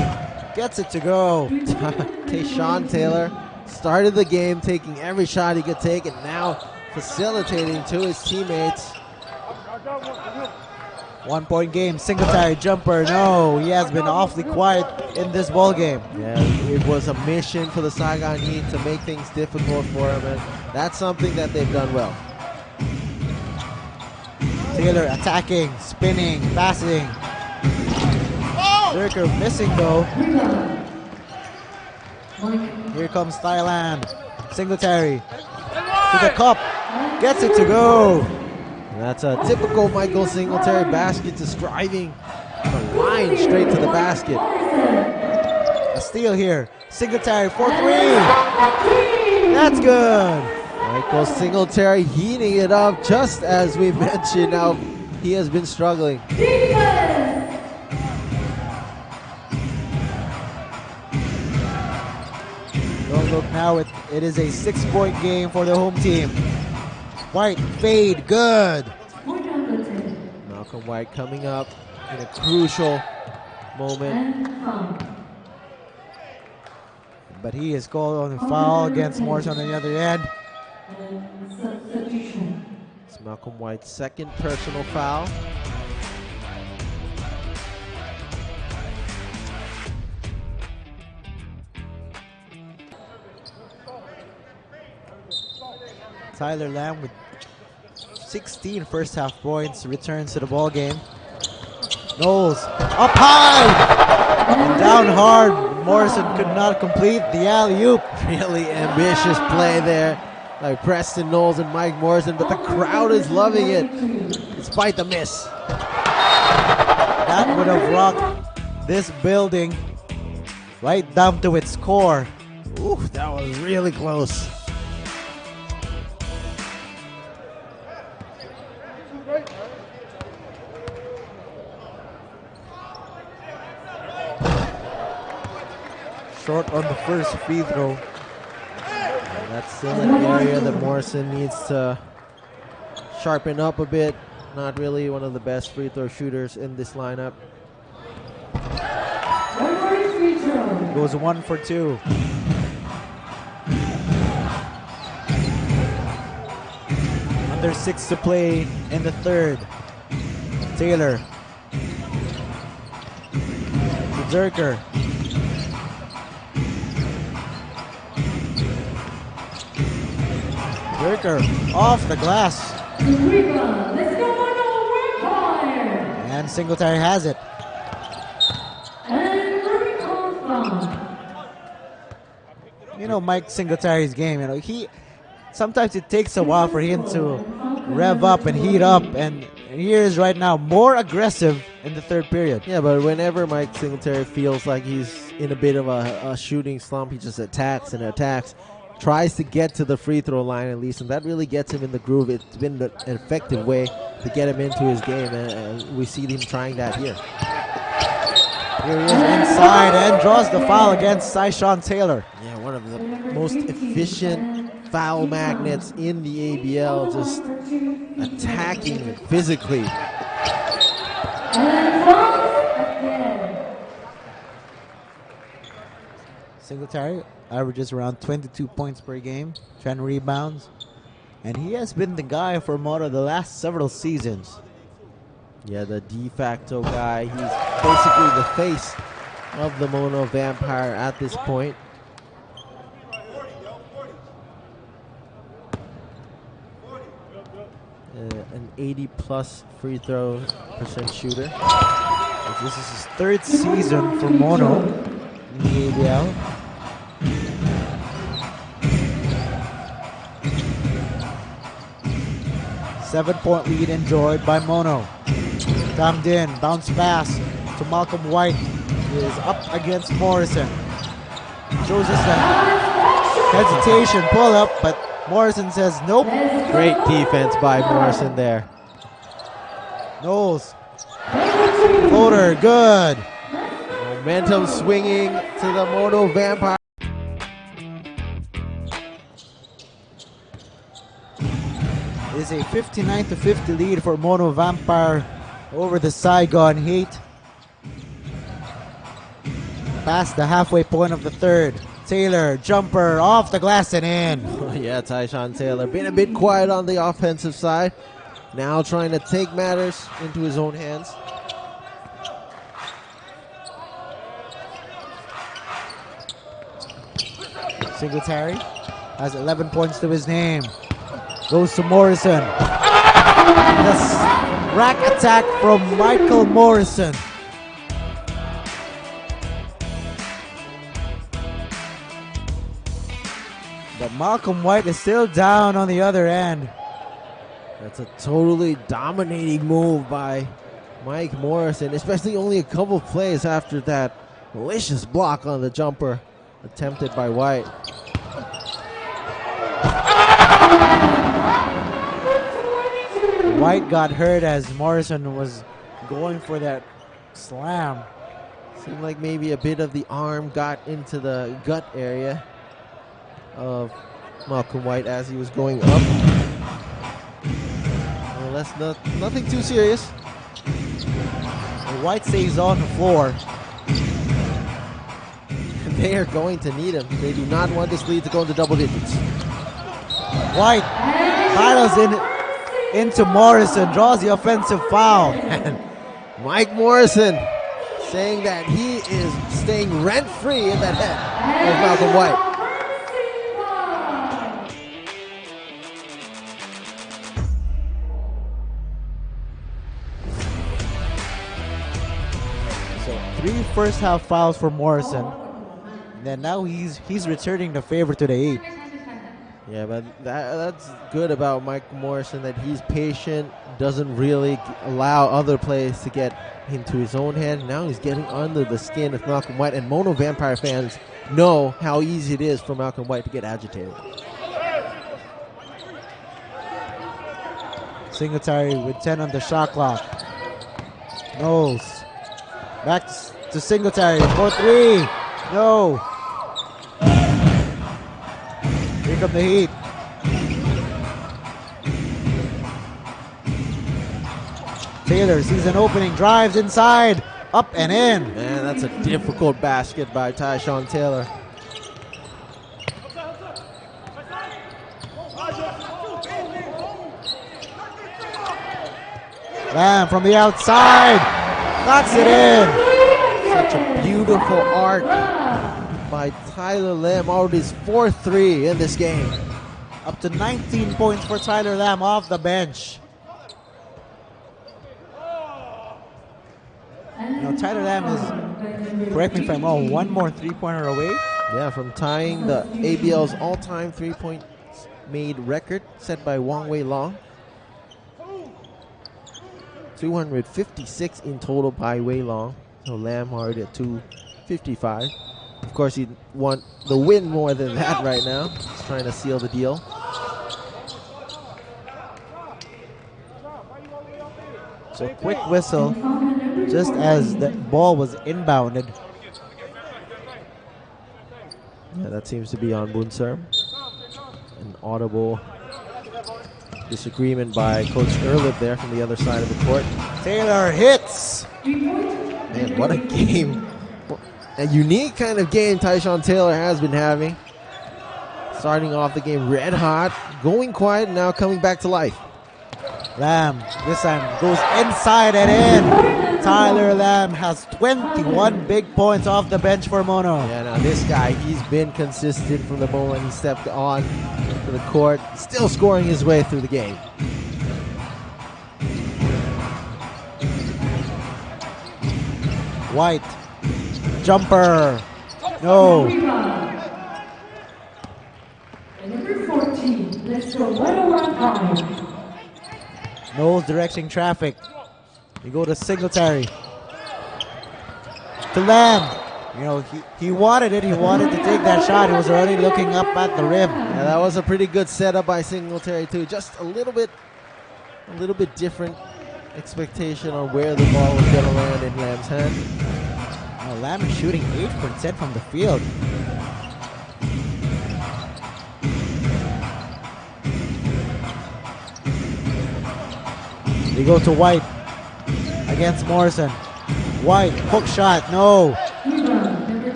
[SPEAKER 2] Gets it to go.
[SPEAKER 1] Tayshawn Taylor started the game taking every shot he could take, and now facilitating to his teammates.
[SPEAKER 2] 1 point game. Singletary jumper. No, he has been awfully quiet in this ball game.
[SPEAKER 1] Yeah, it was a mission for the Saigon Heat to make things difficult for him, and that's something that they've done well.
[SPEAKER 2] Taylor attacking, spinning, passing. Zerker missing though. Here comes Thailand. Singletary to the cup. Gets it to go.
[SPEAKER 1] And that's a typical Michael Singletary basket, just driving the line straight to the basket.
[SPEAKER 2] A steal here. Singletary for three. That's good.
[SPEAKER 1] Michael Singletary heating it up, just as we mentioned. Now he has been struggling.
[SPEAKER 2] Don't look now. It is a 6 point game for the home team. White fade, good.
[SPEAKER 1] Malcolm White coming up in a crucial moment.
[SPEAKER 2] But he is called on a foul against Morrison on the other end.
[SPEAKER 1] It's Malcolm White's second personal foul.
[SPEAKER 2] Tyler Lamb with 16 first half points returns to the ball game. Knowles up high and down hard. Morrison could not complete the alley-oop.
[SPEAKER 1] Really ambitious play there by Preston Knowles and Mike Morrison, but the crowd is loving it despite the miss.
[SPEAKER 2] That would have rocked this building right down to its core.
[SPEAKER 1] Ooh, that was really close.
[SPEAKER 2] Short on the first free throw.
[SPEAKER 1] And that's still an area that Morrison needs to sharpen up a bit. Not really one of the best free throw shooters in this lineup.
[SPEAKER 2] Goes 1 for 2. Under 6 to play in the third. Taylor. To Zerker. Zerker off the glass. And Singletary has it. You know, Mike Singletary's game, he sometimes it takes a while for him to rev up and heat up, and he is right now more aggressive in the third period.
[SPEAKER 1] Yeah, but whenever Mike Singletary feels like he's in a bit of a shooting slump, he just attacks and attacks. tries to get to the free throw line at least, and that really gets him in the groove. It's been an effective way to get him into his game, and we see him trying that here.
[SPEAKER 2] Here he is inside and draws the foul against Saigon Taylor.
[SPEAKER 1] Yeah, one of the most efficient foul magnets in the ABL, just attacking physically.
[SPEAKER 2] Singletary averages around 22 points per game, 10 rebounds, and he has been the guy for Mono the last several seasons.
[SPEAKER 1] Yeah, the de facto guy. He's basically the face of the Mono Vampire at this point. An 80+ free throw percent shooter.
[SPEAKER 2] This is his third season for Mono in the ABL. Seven-point lead enjoyed by Mono. Timed in, bounce pass to Malcolm White. He is up against Morrison. Shows us that hesitation, pull up, but Morrison says nope.
[SPEAKER 1] Great defense by Morrison there.
[SPEAKER 2] Knowles. Floater, good.
[SPEAKER 1] Momentum swinging to the Mono Vampire.
[SPEAKER 2] It is a 59-50 lead for Mono Vampire over the Saigon Heat. Past the halfway point of the third. Taylor, jumper, off the glass and in.
[SPEAKER 1] Yeah, Tyshawn Taylor been a bit quiet on the offensive side. Now trying to take matters into his own hands.
[SPEAKER 2] Singletary has 11 points to his name. Goes to Morrison. This rack attack from Michael Morrison. But Malcolm White is still down on the other end.
[SPEAKER 1] That's a totally dominating move by Mike Morrison, especially only a couple plays after that malicious block on the jumper attempted by White.
[SPEAKER 2] White got hurt as Morrison was going for that slam.
[SPEAKER 1] Seemed like maybe a bit of the arm got into the gut area of Malcolm White as he was going up. Well, that's nothing too serious.
[SPEAKER 2] White stays on the floor.
[SPEAKER 1] They are going to need him. They do not want this lead to go into double digits.
[SPEAKER 2] White battles into Morrison, draws the offensive foul.
[SPEAKER 1] And Mike Morrison saying that he is staying rent-free in that head of Malcolm White.
[SPEAKER 2] So 3 first half fouls for Morrison. And then now he's returning the favor to the 8.
[SPEAKER 1] Yeah, but that's good about Mike Morrison, that he's patient, doesn't really allow other players to get into his own hand. Now he's getting under the skin of Malcolm White, and Mono Vampire fans know how easy it is for Malcolm White to get agitated.
[SPEAKER 2] Singletary with 10 on the shot clock. Knowles. Back to Singletary for 3. No. Here come the Heat. Taylor sees an opening, drives inside, up and in.
[SPEAKER 1] Man, that's a difficult basket by Tyshawn Taylor.
[SPEAKER 2] Lamb from the outside, knocks it in.
[SPEAKER 1] Such a beautiful arc by Tyler Lamb, already his 4th 3 in this game.
[SPEAKER 2] Up to 19 points for Tyler Lamb off the bench. You know, Tyler Lamb is, correct me if I'm wrong, 1 more 3-pointer away.
[SPEAKER 1] Yeah, from tying the ABL's all-time 3-point made record set by Wang Wei Long. 256 in total by Wei Long. So Lamb already at 255. Of course, he'd want the win more than that right now. trying to seal the deal.
[SPEAKER 2] So quick whistle just as the ball was inbounded.
[SPEAKER 1] Yeah, that seems to be on Bunser. An audible disagreement by Coach Erlip there from the other side of the court.
[SPEAKER 2] Taylor hits.
[SPEAKER 1] Man, what a game. A unique kind of game Tyshawn Taylor has been having. Starting off the game red hot, going quiet, now coming back to life.
[SPEAKER 2] Lamb this time goes inside and in. Tyler Lamb has 21 big points off the bench for Mono.
[SPEAKER 1] Yeah, now this guy, he's been consistent from the moment he stepped on to the court. Still scoring his way through the game.
[SPEAKER 2] White. Jumper. No.
[SPEAKER 3] And number 14, let's go 101
[SPEAKER 2] Knowles directing traffic. We go to Singletary. To Lamb. You know, he wanted it. He wanted to take that shot. He was already looking up at the rim.
[SPEAKER 1] Yeah, that was a pretty good setup by Singletary too. Just a little bit different expectation on where the ball was going to land in Lamb's hand.
[SPEAKER 2] Now Lamb is shooting 8% from the field. They go to White against Morrison. White, hook shot, no.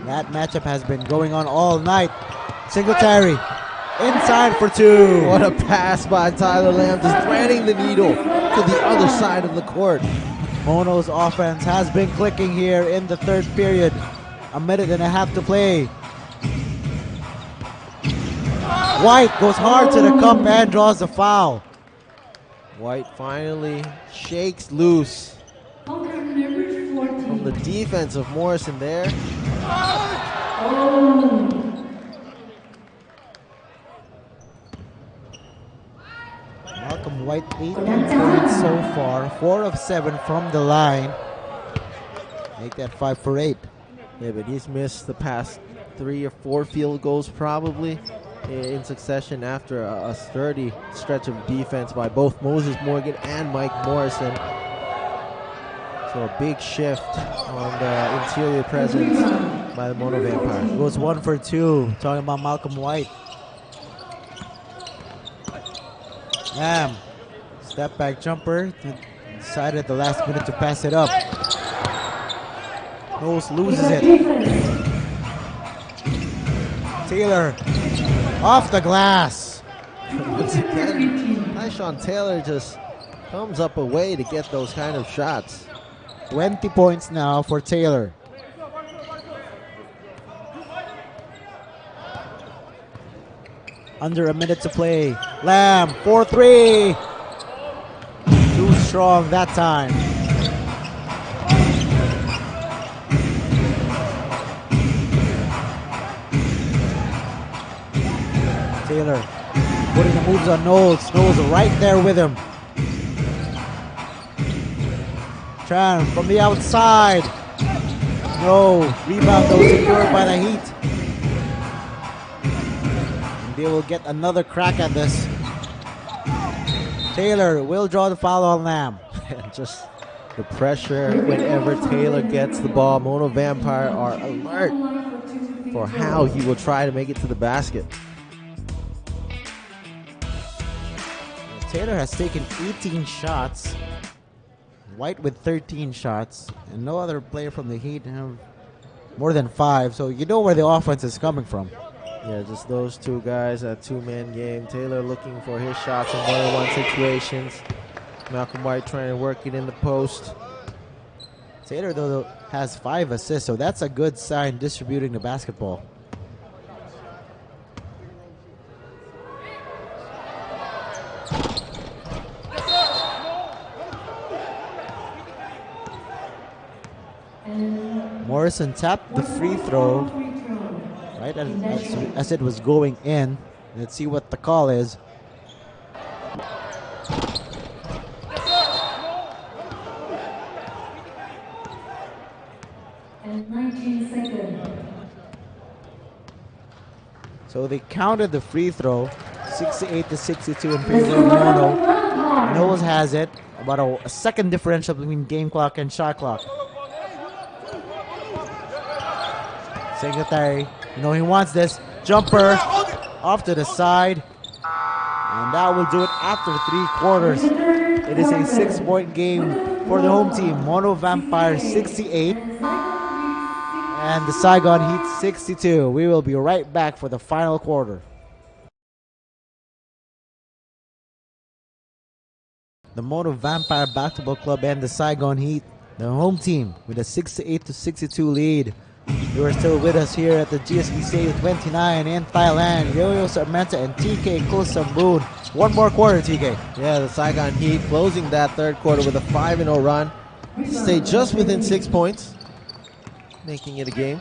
[SPEAKER 2] That matchup has been going on all night. Singletary, inside for two.
[SPEAKER 1] What a pass by Tyler Lamb, just threading the needle to the other side of the court.
[SPEAKER 2] Mono's offense has been clicking here in the third period. A minute and a half to play. White goes hard to the cup and draws the foul.
[SPEAKER 1] White finally shakes loose from the defense of Morrison there.
[SPEAKER 2] Malcolm White 18 points so far, 4 of 7 from the line. Make that 5 for 8.
[SPEAKER 1] Yeah, but he's missed the past 3 or 4 field goals probably in succession after a sturdy stretch of defense by both Moses Morgan and Mike Morrison. So a big shift on the interior presence by the Mono Vampires.
[SPEAKER 2] Goes 1 for 2. Talking about Malcolm White. Lamb, step back jumper. Decided at the last minute to pass it up. Knowles loses it. Taylor off the glass.
[SPEAKER 1] Once again, Tyshawn Taylor just comes up a way to get those kind of shots.
[SPEAKER 2] 20 points now for Taylor. Under a minute to play. Lamb, 4-3. Too strong that time. Taylor putting the moves on Knowles. Knowles right there with him. Tran from the outside. No. Rebound though secured by the Heat. And they will get another crack at this. Taylor will draw the foul on Lamb.
[SPEAKER 1] Just the pressure whenever Taylor gets the ball. Mono Vampire are alert for how he will try to make it to the basket.
[SPEAKER 2] Taylor has taken 18 shots. White with 13 shots. And no other player from the Heat have more than 5. So you know where the offense is coming from.
[SPEAKER 1] Yeah, just those two guys, that two-man game. Taylor looking for his shots in one-on-one situations. Malcolm White trying to work it in the post.
[SPEAKER 2] Taylor, though, has 5 assists, so that's a good sign distributing the basketball. Morrison tapped the free throw right as it was going in. Let's see what the call is.
[SPEAKER 3] And 19 seconds.
[SPEAKER 2] So they counted the free throw, 68-62 in favor of Mono. Knowles has it, about a second differential between game clock and shot clock. Secretary, he wants this. Jumper off to the side. And that will do it after 3 quarters. It is a 6-point game for the home team. Mono Vampires 68 and the Saigon Heat 62. We will be right back for the final quarter. The Mono Vampire Basketball Club and the Saigon Heat, the home team, with a 68-62 lead. You are still with us here at the GSB Stadium 29 in Thailand. Yo-Yo Sarmenta and TK Kosambun. One more quarter, TK.
[SPEAKER 1] Yeah, the Saigon Heat closing that third quarter with a 5-0 run. Stay just within 6 points, making it a game.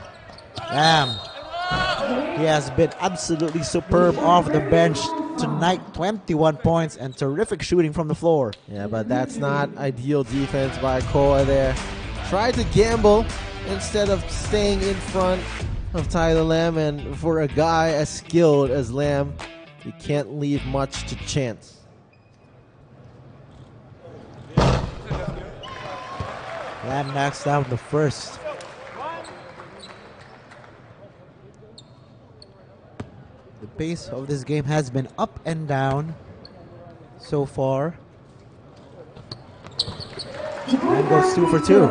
[SPEAKER 2] Damn. He has been absolutely superb off the bench tonight. 21 points and terrific shooting from the floor.
[SPEAKER 1] Yeah, but that's not ideal defense by Koa there. Tried to gamble instead of staying in front of Tyler Lamb, and for a guy as skilled as Lamb, you can't leave much to chance.
[SPEAKER 2] Lamb knocks down the first. The pace of this game has been up and down so far. Lamb goes 2 for 2.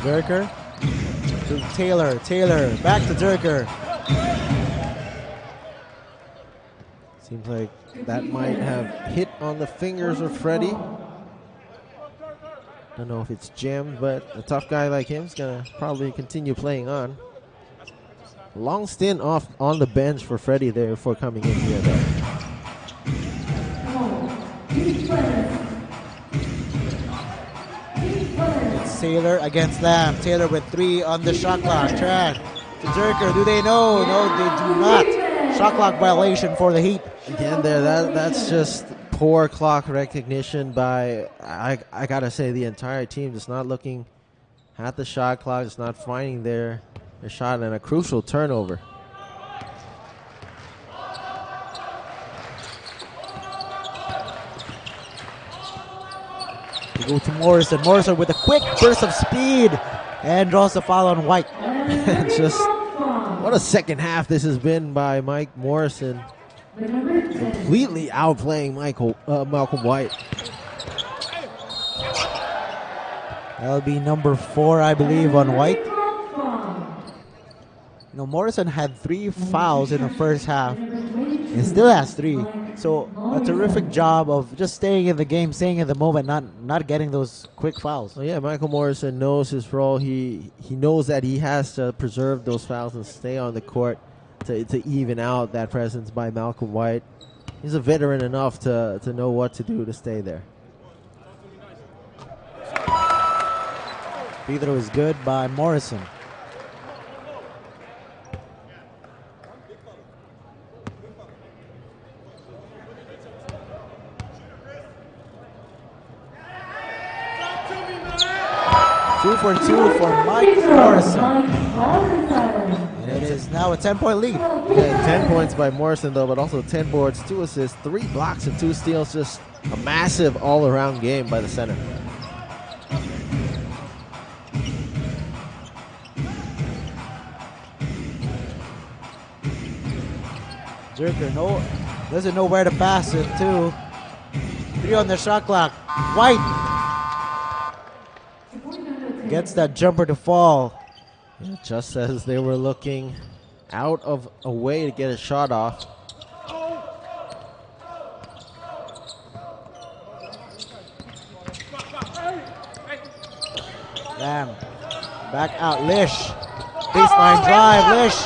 [SPEAKER 2] Durker to Taylor. Taylor back to Durker.
[SPEAKER 1] Seems like that might have hit on the fingers of Freddie. Don't know if it's jammed, but a tough guy like him is going to probably continue playing on. Long stint off on the bench for Freddie there before coming in here, though.
[SPEAKER 2] It's Taylor against Lamb. Taylor with 3 on the shot clock. Track to Durker. Do they know? No, they do not. Shot clock violation for the Heat.
[SPEAKER 1] Again there, that's just poor clock recognition by, I gotta say, the entire team. Just not looking at the shot clock, just not finding their shot, and a crucial turnover.
[SPEAKER 2] We go to Morrison. Morrison with a quick burst of speed and draws the foul on White.
[SPEAKER 1] Just what a second half this has been by Mike Morrison. Completely outplaying Malcolm White.
[SPEAKER 2] That'll be number 4, I believe, on White. Morrison had 3 fouls in the first half. He still has 3. So a terrific job of just staying in the game, staying in the moment, not getting those quick fouls.
[SPEAKER 1] Well, yeah, Michael Morrison knows his role. He knows that he has to preserve those fouls and stay on the court to even out that presence by Malcolm White. He's a veteran enough to know what to do to stay there.
[SPEAKER 2] Free throw is good by Morrison. Two for 2 for Mike Morrison. And it is now a 10-point lead.
[SPEAKER 1] Yeah, 10 points by Morrison, though, but also 10 boards, 2 assists, 3 blocks, and 2 steals. Just a massive all-around game by the center.
[SPEAKER 2] Jerker doesn't know where to pass it to. 3 on the shot clock. White gets that jumper to fall.
[SPEAKER 1] Yeah, just as they were looking out of a way to get a shot off.
[SPEAKER 2] Lamb back out. Lish. Baseline drive. Lish.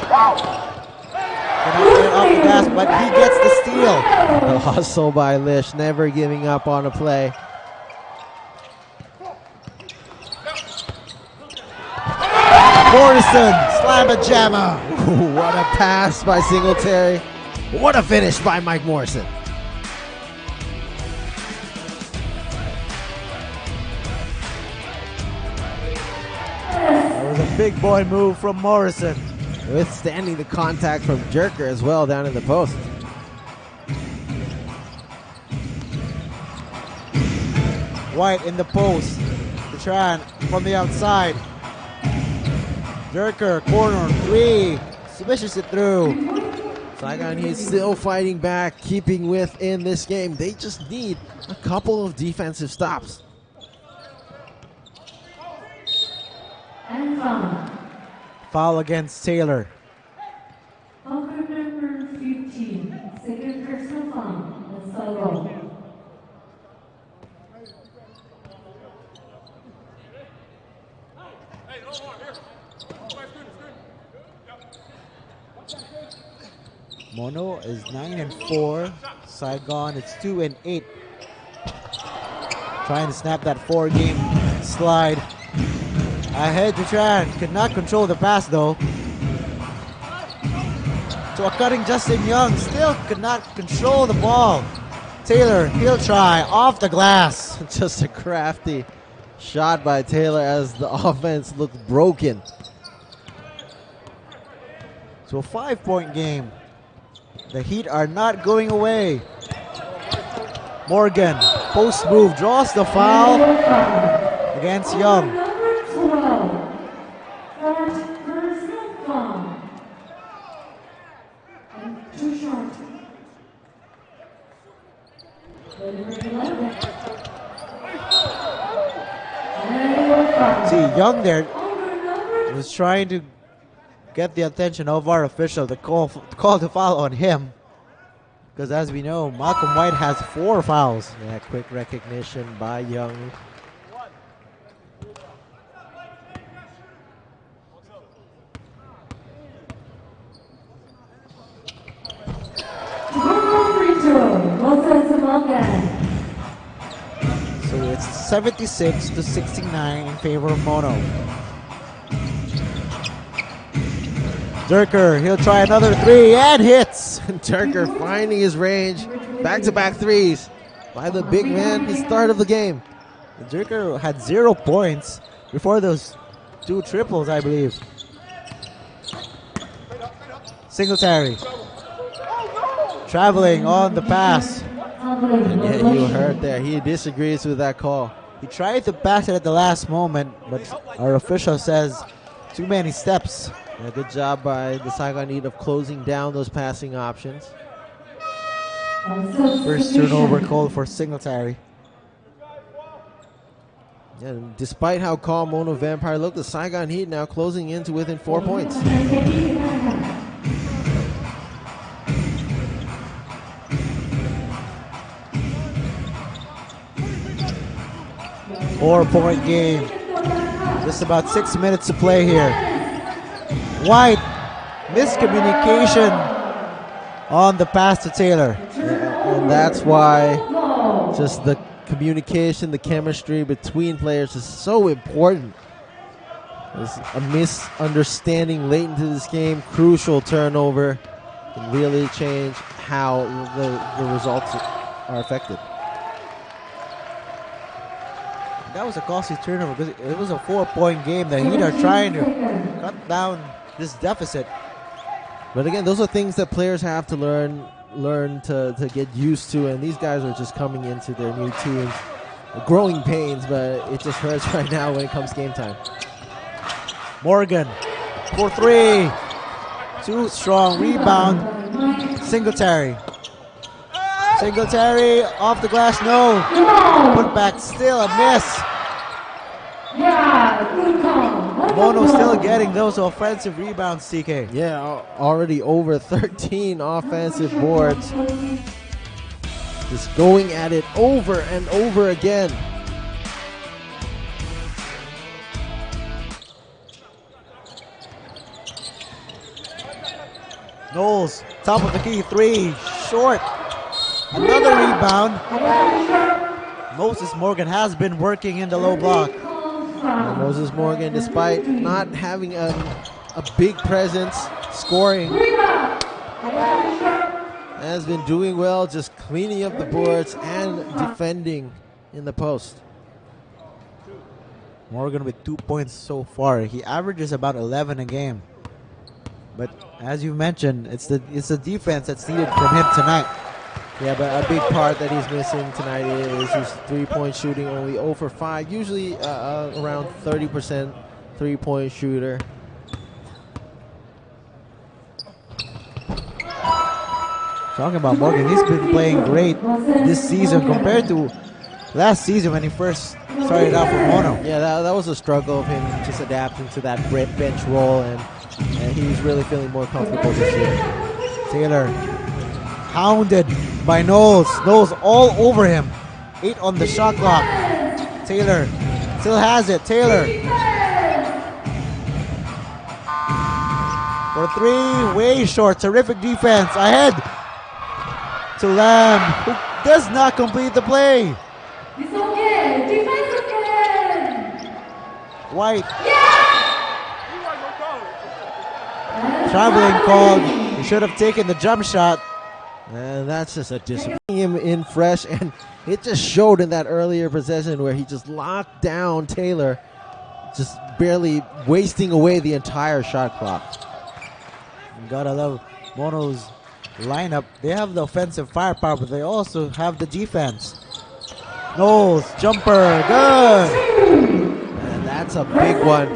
[SPEAKER 2] Cannot get it off the glass, but he gets the steal.
[SPEAKER 1] The hustle by Lish, never giving up on a play.
[SPEAKER 2] Morrison, slam-a-jammer.
[SPEAKER 1] What a pass by Singletary. What a finish by Mike Morrison.
[SPEAKER 2] a big boy move from Morrison.
[SPEAKER 1] Withstanding the contact from Jerker as well down in the post.
[SPEAKER 2] White in the post. Bertrand from the outside. Jerker, corner, three. Swishes it through.
[SPEAKER 1] Saigon Heat still fighting back, keeping within this game. They just need a couple of defensive stops.
[SPEAKER 3] And foul.
[SPEAKER 2] Foul against Taylor.
[SPEAKER 3] Foul number 15. Second personal foul. That's Saigon.
[SPEAKER 2] Mono is 9-4. Saigon is 2-8. Trying to snap that 4-game slide. Ahead to Tran. Could not control the pass though. To a cutting Justin Young. Still could not control the ball. Taylor, he'll try. Off the glass.
[SPEAKER 1] Just a crafty shot by Taylor as the offense looked broken.
[SPEAKER 2] So a 5-point game. The Heat are not going away. Morgan, post move, draws the foul against Young.
[SPEAKER 3] Number 12. Fourth personal foul. And too short. Number 11. And foul.
[SPEAKER 2] See, Young there
[SPEAKER 3] Over number
[SPEAKER 2] was trying to get the attention of our official to call the foul on him. Because as we know, Malcolm White has 4 fouls.
[SPEAKER 1] Yeah, quick recognition by Young.
[SPEAKER 3] free throw. Moses Morgan.
[SPEAKER 2] So it's 76-69 in favor of Mono. Jerker, he'll try another 3 and hits.
[SPEAKER 1] Turker finding his range. Back-to-back threes by the big man, the start of the game.
[SPEAKER 2] Jerker had 0 points before those 2 triples, I believe. Singletary. Traveling on the pass.
[SPEAKER 1] And yeah, you heard there, he disagrees with that call.
[SPEAKER 2] He tried to pass it at the last moment, but our official says too many steps.
[SPEAKER 1] Yeah, good job by the Saigon Heat of closing down those passing options.
[SPEAKER 2] First turnover called for Singletary.
[SPEAKER 1] And despite how calm Mono Vampire looked, the Saigon Heat now closing in to within 4 points.
[SPEAKER 2] 4-point game. Just about 6 minutes to play here. White, miscommunication on the pass to Taylor.
[SPEAKER 1] And that's why just the communication, the chemistry between players is so important. There's a misunderstanding late into this game, crucial turnover can really change how the results are affected.
[SPEAKER 2] That was a costly turnover because it was a 4-point game. The Heat are trying to cut down this deficit.
[SPEAKER 1] But again, those are things that players have to learn to get used to, and these guys are just coming into their new teams. Growing pains, but it just hurts right now when it comes game time.
[SPEAKER 2] Morgan for 3. Too strong. Rebound. Singletary. Singletary off the glass. No. Put back still a miss.
[SPEAKER 3] Yeah, good call.
[SPEAKER 2] Mono still getting those offensive rebounds, TK.
[SPEAKER 1] Yeah, already over 13 offensive boards. Just going at it over and over again.
[SPEAKER 2] Knowles, top of the key, 3, short. Another rebound. Moses Morgan has been working in the low block.
[SPEAKER 1] And Moses Morgan, despite not having a big presence scoring, has been doing well, just cleaning up the boards and defending in the post.
[SPEAKER 2] Morgan with 2 points so far. He averages about 11 a game. But as you mentioned, it's the defense that's needed from him tonight.
[SPEAKER 1] Yeah, but a big part that he's missing tonight is his three-point shooting, only 0 for 5, usually around 30% three-point shooter.
[SPEAKER 2] Talking about Morgan, he's been playing great this season compared to last season when he first started out for Mono.
[SPEAKER 1] Yeah, that was a struggle of him just adapting to that bench role, and he's really feeling more comfortable this year.
[SPEAKER 2] Taylor hounded by Knowles. Knowles all over him. 8 on the shot clock. Taylor still has it. Taylor for 3, way short. Terrific defense. Ahead to Lamb, who does not complete the play.
[SPEAKER 3] It's okay. Defense again.
[SPEAKER 2] White. Traveling called. He should have taken the jump shot.
[SPEAKER 1] And that's just a disappointing him in fresh, and it just showed in that earlier possession where he just locked down Taylor, just barely wasting away the entire shot clock.
[SPEAKER 2] You gotta love Mono's lineup. They have the offensive firepower, but they also have the defense. Knowles, jumper, good.
[SPEAKER 1] And that's a big one.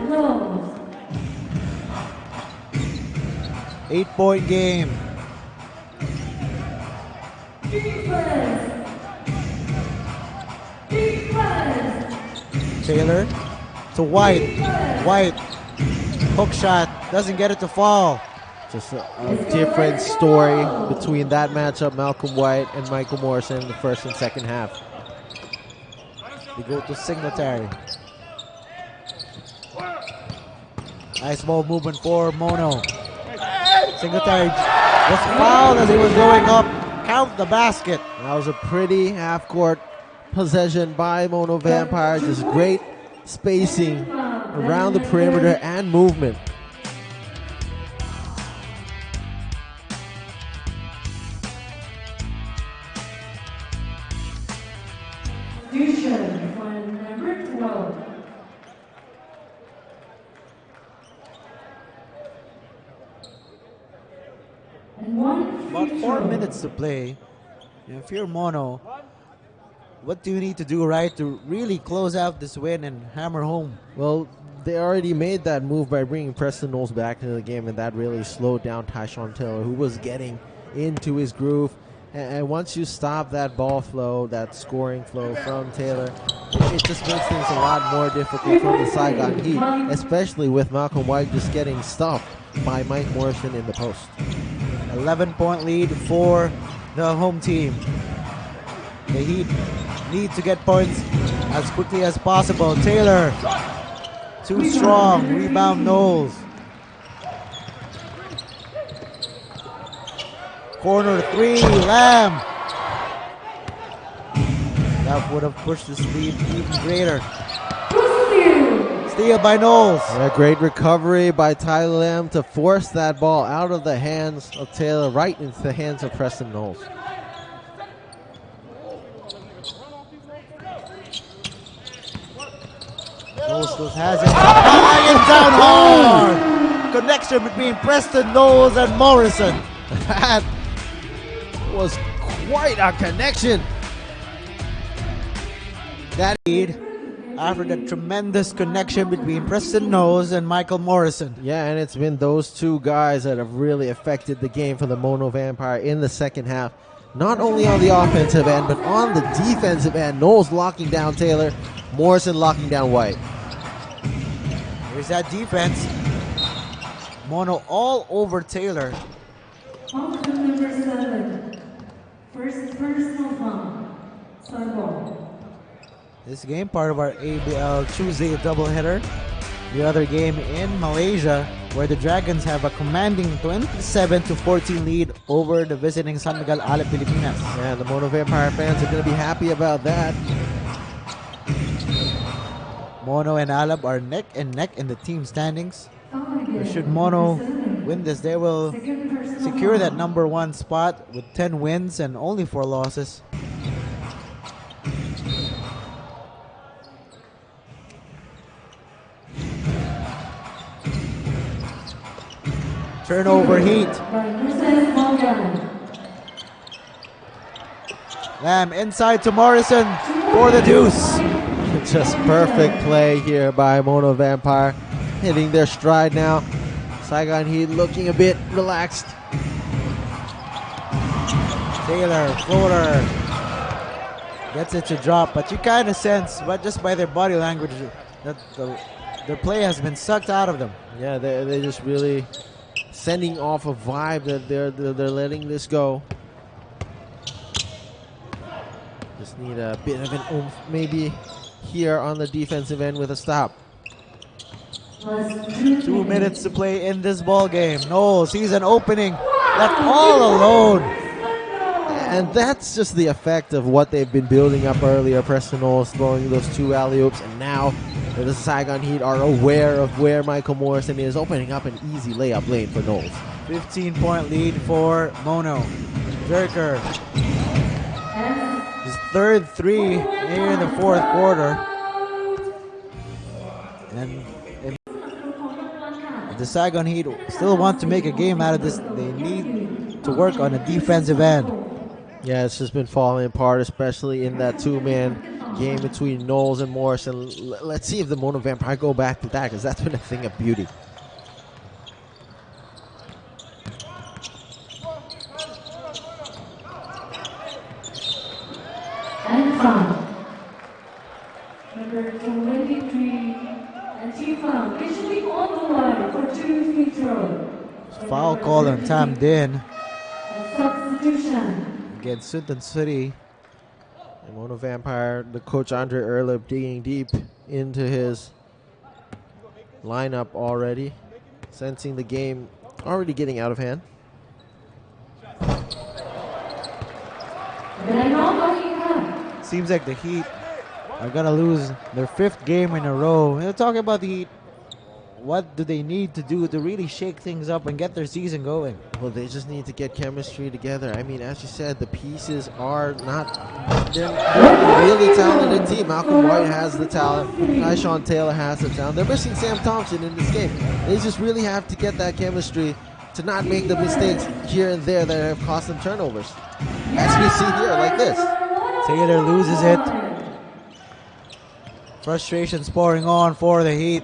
[SPEAKER 2] 8-point game. Taylor to White. White, hook shot, doesn't get it to fall.
[SPEAKER 1] Just a different story between that matchup, Malcolm White and Michael Morrison in the first and second half.
[SPEAKER 2] They go to Singletary. Nice ball movement for Mono. Singletary was fouled as he was going up. Count the basket.
[SPEAKER 1] That was a pretty half-court possession by Mono Vampire. Just great spacing around the perimeter and movement.
[SPEAKER 3] Substitution for number 12. And one
[SPEAKER 2] About
[SPEAKER 3] free
[SPEAKER 2] 4
[SPEAKER 3] throw.
[SPEAKER 2] minutes to play. If you're Mono, what do you need to do right to really close out this win and hammer home?
[SPEAKER 1] Well, they already made that move by bringing Preston Knowles back into the game, and that really slowed down Tyshawn Taylor, who was getting into his groove. And once you stop that ball flow, that scoring flow from Taylor, it just makes things a lot more difficult for the Saigon Heat, especially with Malcolm White just getting stuffed by Mike Morrison in the post.
[SPEAKER 2] 11-point lead for the home team. The Heat need to get points as quickly as possible. Taylor, too strong. Rebound Knowles. Corner 3, Lamb. That would have pushed this lead even greater. Steal by Knowles.
[SPEAKER 1] A great recovery by Tyler Lamb to force that ball out of the hands of Taylor right into the hands of Preston Knowles.
[SPEAKER 2] Knowles still has it. Bang it down hard. Connection between Preston Knowles and Morrison.
[SPEAKER 1] That was quite a connection.
[SPEAKER 2] That lead after the tremendous connection between Preston Knowles and Michael Morrison.
[SPEAKER 1] Yeah, and it's been those two guys that have really affected the game for the Mono Vampire in the second half. Not only on the offensive end, but on the defensive end. Knowles locking down Taylor, Morrison locking down White.
[SPEAKER 2] Here's that defense. Mono all over Taylor.
[SPEAKER 3] Outcome number 7. First personal foul. Saigon.
[SPEAKER 2] This game part of our ABL Tuesday doubleheader. The other game in Malaysia, where the Dragons have a commanding 27-14 lead over the visiting San Miguel Alep Pilipinas.
[SPEAKER 1] Yeah, the Mono Vampire fans are going to be happy about that.
[SPEAKER 2] Mono and Alab are neck and neck in the team standings.
[SPEAKER 3] Foul again.
[SPEAKER 2] Should Mono
[SPEAKER 3] Number 7.
[SPEAKER 2] win this, they will
[SPEAKER 3] Second personal
[SPEAKER 2] secure
[SPEAKER 3] foul.
[SPEAKER 2] that number 1 spot with 10 wins and only 4 losses. Turnover Heat. Lamb inside to Morrison for the deuce.
[SPEAKER 1] Just perfect play here by Mono Vampire. Hitting their stride now. Saigon Heat looking a bit relaxed.
[SPEAKER 2] Taylor, floater. Gets it to drop, but you kind of sense, but just by their body language, that their play has been sucked out of them.
[SPEAKER 1] Yeah, they're just really sending off a vibe that they're letting this go. Just need a bit of an oomph maybe here on the defensive end with a stop.
[SPEAKER 2] 2 minutes to play in this ball game. Knowles sees an opening, left all alone.
[SPEAKER 1] And that's just the effect of what they've been building up earlier. Preston Knowles throwing those 2 alley-oops, and now the Saigon Heat are aware of where Michael Morrison is, opening up an easy layup lane for Knowles.
[SPEAKER 2] 15-point lead for Mono. Zerker. His third three here in the fourth quarter. And if the Saigon Heat still want to make a game out of this, they need to work on the defensive end.
[SPEAKER 1] Yeah, it's just been falling apart, especially in that 2-man game between Knowles and Morrison. Let's see if the Mono Vampire go back to that, because that's been a thing of beauty.
[SPEAKER 3] And foul. Number 23, and team foul. Initially on the line for 2 free throws.
[SPEAKER 2] Foul call on Tam Din
[SPEAKER 3] And substitution.
[SPEAKER 2] against Suntan City.
[SPEAKER 1] And Mono Vampire, the coach Andre Erlip digging deep into his lineup already, sensing the game already getting out of hand.
[SPEAKER 2] Seems like the Heat are gonna lose their 5th game in a row. We're talking about the Heat. What do they need to do to really shake things up and get their season going?
[SPEAKER 1] Well, they just need to get chemistry together. I mean, as you said, the pieces are not, they're a really talented team. Malcolm White has the talent. Tyshawn Taylor has the talent. They're missing Sam Thompson in this game. They just really have to get that chemistry to not make the mistakes here and there that have cost them turnovers. As we see here, like this.
[SPEAKER 2] Taylor loses it. Frustration's pouring on for the Heat.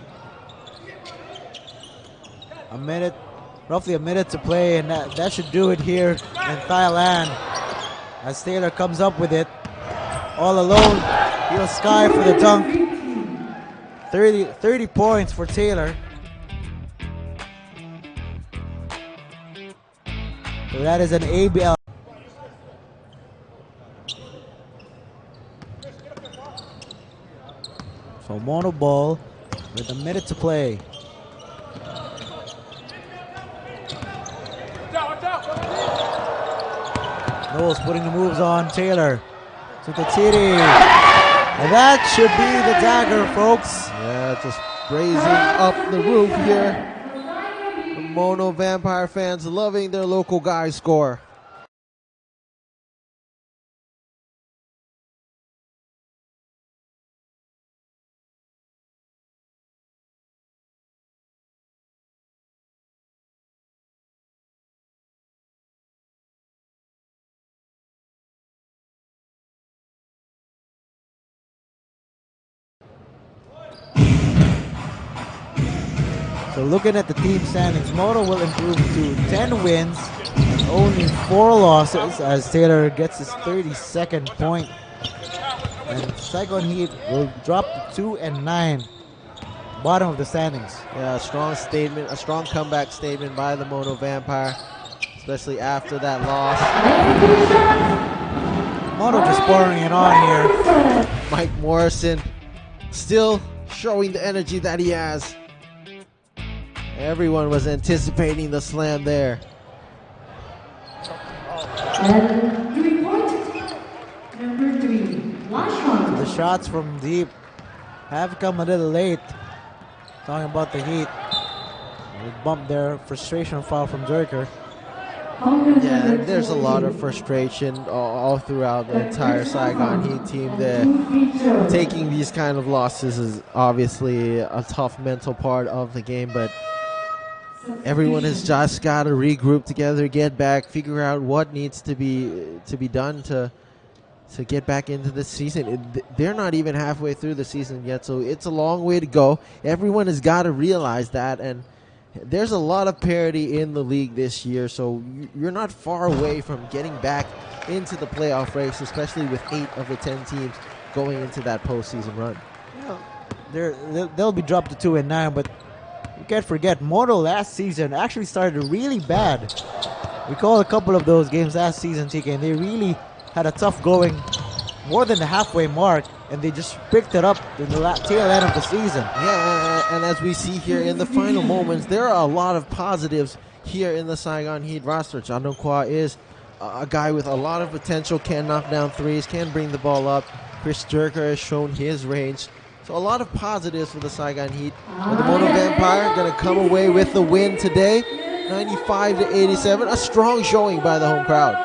[SPEAKER 2] Roughly a minute to play, and that should do it here in Thailand. As Taylor comes up with it, all alone, he'll sky for the dunk. 30 points for Taylor. So that is an ABL. So Mono ball with a minute to play. Knowles putting the moves on Taylor to the titty. And that should be the dagger, folks.
[SPEAKER 1] Yeah, just raising up the roof here. The Mono Vampire fans loving their local guy score.
[SPEAKER 2] So looking at the team standings, Mono will improve to 10 wins and only 4 losses as Taylor gets his 32nd point. And Saigon Heat will drop to 2 and 9, bottom of the standings.
[SPEAKER 1] Yeah, a strong statement, a strong comeback statement by the Mono Vampire, especially after that loss.
[SPEAKER 2] Mono just pouring it on here.
[SPEAKER 1] Mike Morrison still showing the energy that he has. Everyone was anticipating the slam there.
[SPEAKER 3] And 3 points. Number 3, last
[SPEAKER 2] The shots from deep have come a little late. Talking about the Heat. They bumped their frustration foul from Zerker.
[SPEAKER 1] Yeah, there's a lot of frustration all throughout the entire Saigon Heat team. Taking these kind of losses is obviously a tough mental part of the game, but everyone has just got to regroup together, get back, figure out what needs to be done to get back into the season. They're not even halfway through the season yet, so it's a long way to go. Everyone has got to realize that, and there's a lot of parity in the league this year, so you're not far away from getting back into the playoff race, especially with 8 of the 10 teams going into that postseason run.
[SPEAKER 2] They'll be dropped to 2-9, but you can't forget Moto last season actually started really bad. We called a couple of those games last season, TK, and they really had a tough going more than the halfway mark, and they just picked it up in the tail end of the season.
[SPEAKER 1] Yeah, and as we see here in the final moments, there are a lot of positives here in the Saigon Heat roster. Chandong Kwa is a guy with a lot of potential, can knock down threes, can bring the ball up. Chris Jerker has shown his range. So a lot of positives for the Saigon Heat. And the Mono Vampire going to come away with the win today, 95-87. A strong showing by the home crowd.